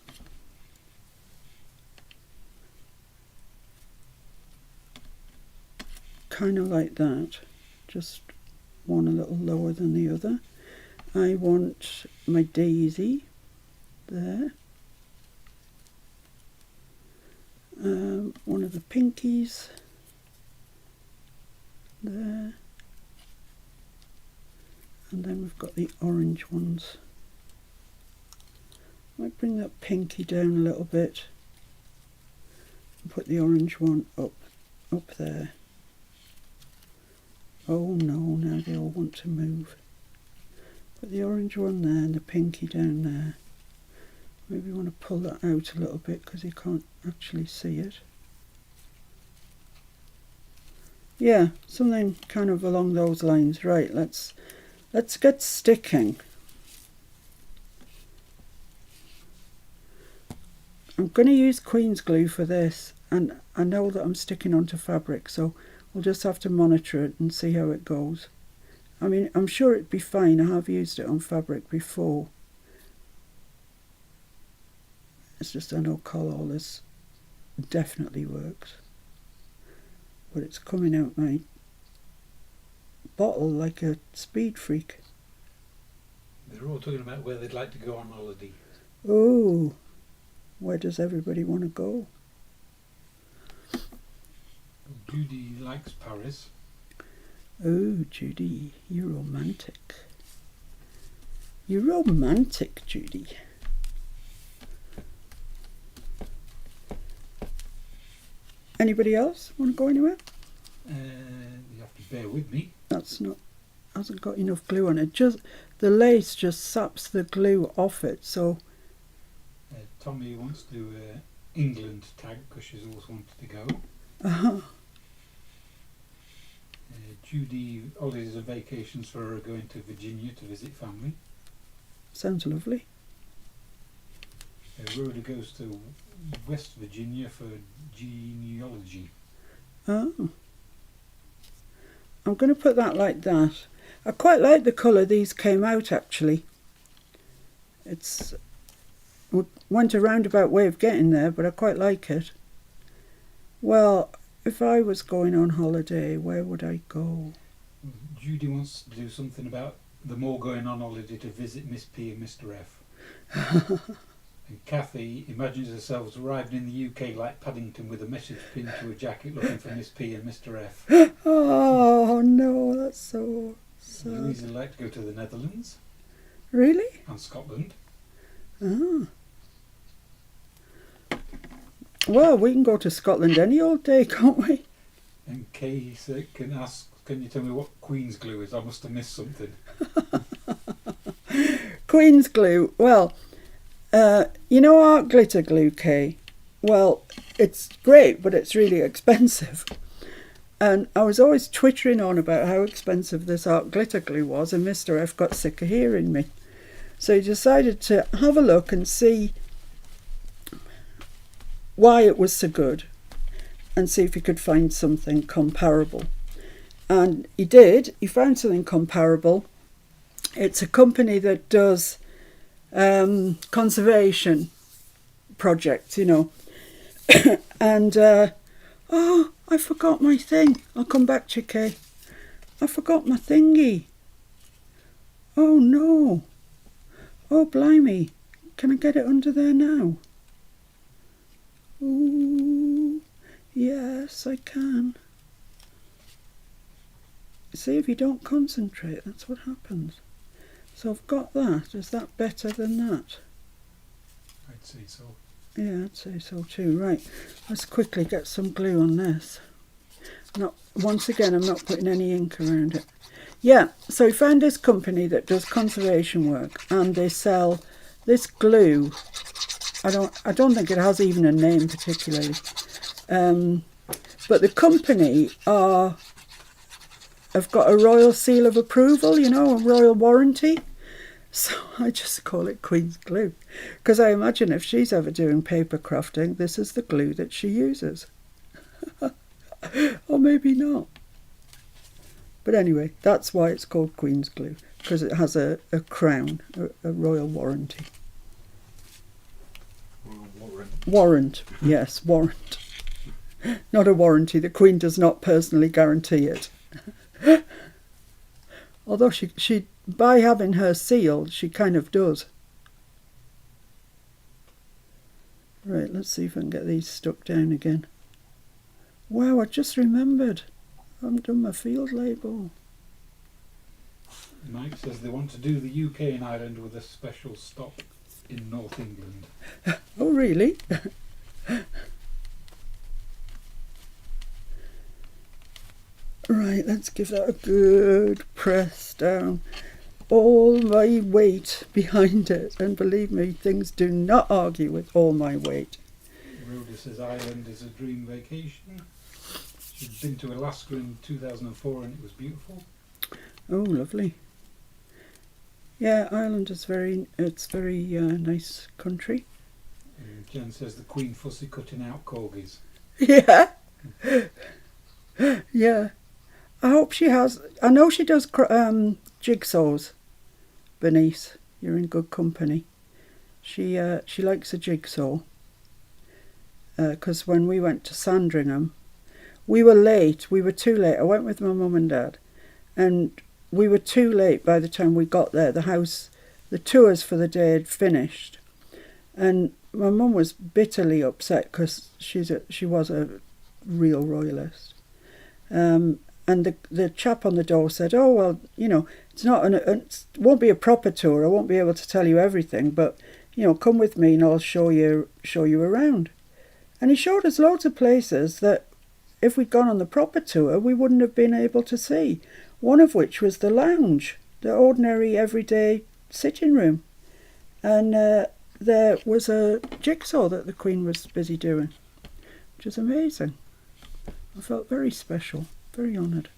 Kind of like that. Just one a little lower than the other. I want my daisy there. One of the pinkies there. And then we've got the orange ones. Might bring that pinky down a little bit and put the orange one up there. Oh no, now they all want to move. Put the orange one there and the pinky down there. Maybe you want to pull that out a little bit because you can't actually see it. Yeah, something kind of along those lines. Right, let's get sticking. I'm going to use Queen's glue for this, and I know that I'm sticking onto fabric, so we'll just have to monitor it and see how it goes. I mean, I'm sure it'd be fine. I have used it on fabric before. It's just I know Collall's definitely works. But it's coming out my bottle like a speed freak. They're all talking about where they'd like to go on holiday. Oh, where does everybody want to go? Judy likes Paris. Oh, Judy, you're romantic. You're romantic, Judy. Anybody else want to go anywhere? You have to bear with me. That's not, hasn't got enough glue on it. Just the lace just saps the glue off it. So Tommy wants to do England tag because she's always wanted to go. Judy, holidays and vacations for her going to Virginia to visit family. Sounds lovely. Rhoda goes to West Virginia for genealogy. Oh. I'm going to put that like that. I quite like the colour these came out actually. It's went a roundabout way of getting there, but I quite like it. Well, if I was going on holiday, where would I go? Judy wants to do something about them all going on holiday to visit Miss P and Mr F. And Kathy imagines herself arrived in the UK like Paddington with a message pinned to a jacket looking for Miss P and Mr F. Oh no, that's so sad. Louisa would like to go to the Netherlands. Really? And Scotland. Ah. Well, we can go to Scotland any old day, can't we? And Kay can ask, can you tell me what Queen's glue is? I must have missed something. Queen's glue. Well, you know our glitter glue, Kay? Well, it's great, but it's really expensive. And I was always twittering on about how expensive this art glitter glue was, and Mr F got sick of hearing me. So he decided to have a look and see why it was so good and see if he could find something comparable. And he did. He found something comparable. It's a company that does conservation projects, you know. And, oh, I forgot my thing. I'll come back to you, Kay. I forgot my thingy. Oh, no. Oh, blimey. Can I get it under there now? Ooh, yes, I can. See, if you don't concentrate, that's what happens. So I've got that. Is that better than that? I'd say so. Yeah, I'd say so too. Right, let's quickly get some glue on this. Once again, I'm not putting any ink around it. Yeah, so we found this company that does conservation work, and they sell this glue. I don't think it has even a name particularly. But the company have got a royal seal of approval, you know, a royal warranty. So I just call it Queen's glue, because I imagine if she's ever doing paper crafting, this is the glue that she uses. Or maybe not. But anyway, that's why it's called Queen's glue, because it has a crown, a royal warranty. Warrant, yes, warrant. Not a warranty. The Queen does not personally guarantee it. Although she by having her seal, she kind of does. Right, let's see if I can get these stuck down again. Wow, I just remembered. I haven't done my field label. Mike says they want to do the UK and Ireland with a special stop in North England. Oh, really? Right, let's give that a good press down. all my weight behind it, and believe me, things do not argue with all my weight. Rhoda says Ireland is a dream vacation. She'd been to Alaska in 2004 and it was beautiful. Oh, lovely. Yeah, Ireland is very nice country. And Jen says the Queen fussy cutting out corgis. Yeah. Yeah. I hope she has. I know she does jigsaws. Bernice, you're in good company. She likes a jigsaw. Because when we went to Sandringham, we were late. We were too late. I went with my mum and dad, and we were too late by the time we got there. The tours for the day had finished, and my mum was bitterly upset because she was a real royalist. And the chap on the door said, "Oh well, it's not it won't be a proper tour. I won't be able to tell you everything, but come with me and I'll show you around." And he showed us loads of places that, if we'd gone on the proper tour, we wouldn't have been able to see. One of which was the lounge, the ordinary everyday sitting room, and there was a jigsaw that the Queen was busy doing, which is amazing. I felt very special. Very honoured.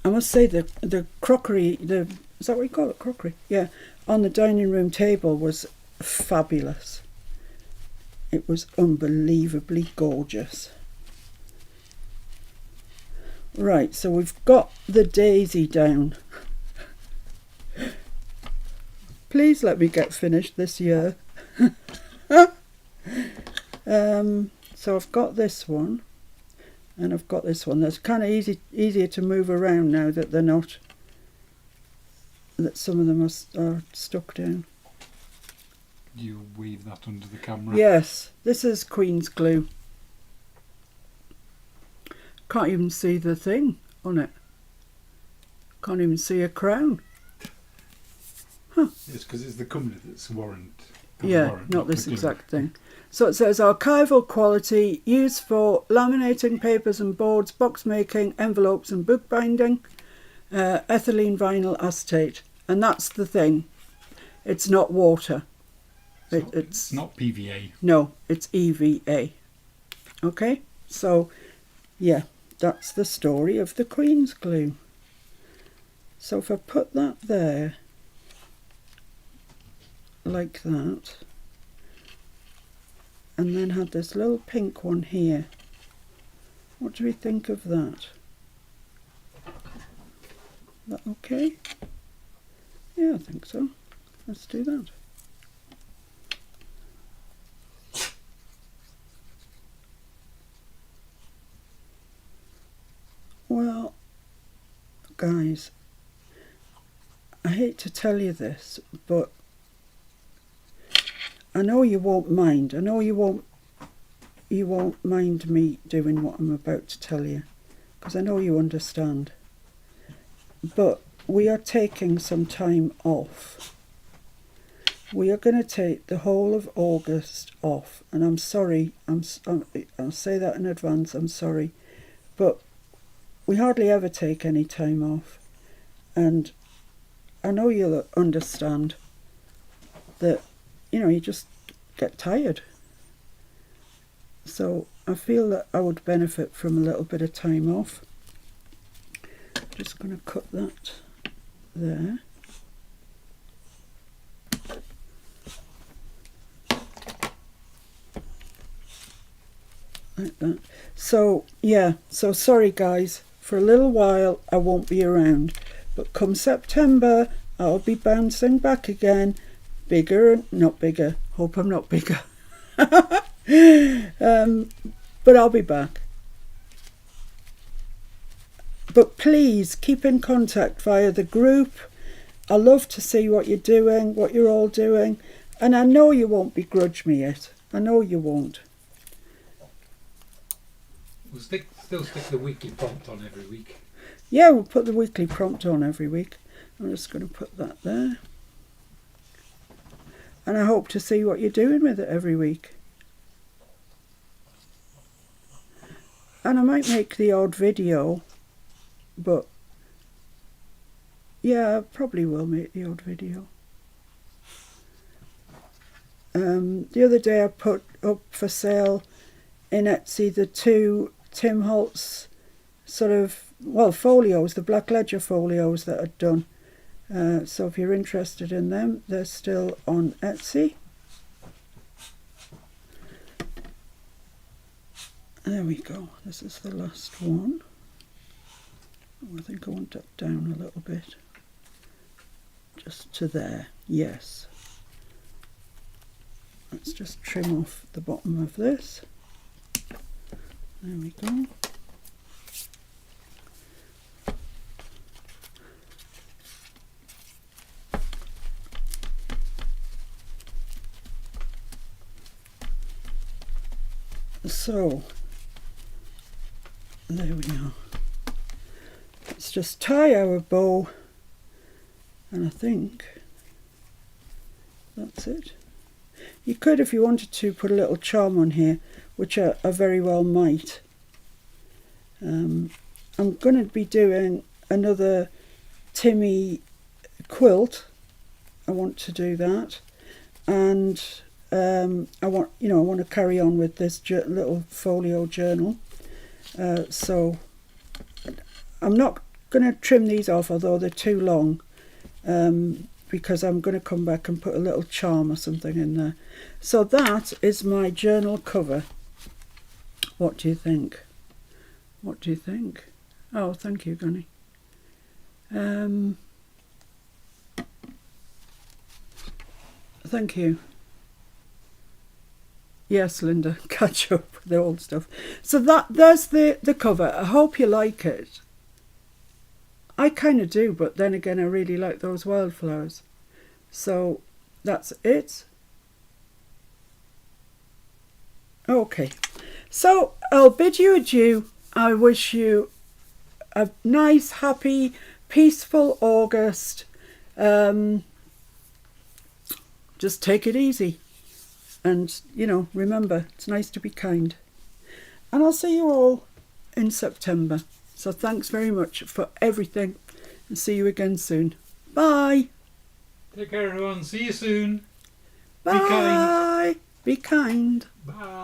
I must say the crockery, is that what you call it, crockery? Yeah, on the dining room table was fabulous. It was unbelievably gorgeous. Right, so we've got the daisy down. Please let me get finished this year. So I've got this one. And I've got this one. That's kind of easier to move around now that they're not, that some of them are stuck down. You weave that under the camera? Yes, this is Queen's glue. Can't even see the thing on it. Can't even see a crown. Huh. It's because it's the company that's warrant. Yeah, not this exact thing. So it says archival quality, used for laminating papers and boards, box making, envelopes and bookbinding, ethylene vinyl acetate. And that's the thing. It's not water. It's not PVA. No, it's EVA. Okay? So, yeah, that's the story of the Queen's glue. So if I put that there, like that, and then had this little pink one here. What do we think of that? Is that okay? Yeah, I think so. Let's do that. Well, guys, I hate to tell you this, but I know you won't mind. I know you won't mind me doing what I'm about to tell you, because I know you understand. But we are taking some time off. We are going to take the whole of August off, and I'm sorry. I'll say that in advance. I'm sorry, but we hardly ever take any time off, and I know you'll understand that. You just get tired. So I feel that I would benefit from a little bit of time off. Just going to cut that there. Like that. So, yeah. So sorry, guys. For a little while, I won't be around. But come September, I'll be bouncing back again. Bigger, not bigger. Hope I'm not bigger. But I'll be back. But please keep in contact via the group. I love to see what you're doing, what you're all doing. And I know you won't begrudge me it. I know you won't. We'll still stick the weekly prompt on every week. Yeah, we'll put the weekly prompt on every week. I'm just going to put that there. And I hope to see what you're doing with it every week. And I might make the odd video, but Yeah, I probably will make the odd video. The other day I put up for sale in Etsy the 2 Tim Holtz folios, the Black Ledger folios that I'd done. So if you're interested in them, they're still on Etsy. There we go. This is the last one. Oh, I think I want that down a little bit. Just to there. Yes. Let's just trim off the bottom of this. There we go. So, there we are. Let's just tie our bow, and I think that's it. You could, if you wanted to, put a little charm on here, which I very well might. I'm going to be doing another Timmy quilt. I want to do that, and I want to carry on with this little folio journal. So I'm not going to trim these off, although they're too long, because I'm going to come back and put a little charm or something in there. So that is my journal cover. What do you think? What do you think? Oh, thank you, Gunny. Thank you. Yes, Linda, catch up with the old stuff. So there's the cover. I hope you like it. I kind of do, but then again, I really like those wildflowers. So that's it. Okay, so I'll bid you adieu. I wish you a nice, happy, peaceful August. Just take it easy. And, remember, it's nice to be kind. And I'll see you all in September. So thanks very much for everything. And see you again soon. Bye. Take care, everyone. See you soon. Bye. Be kind. Bye.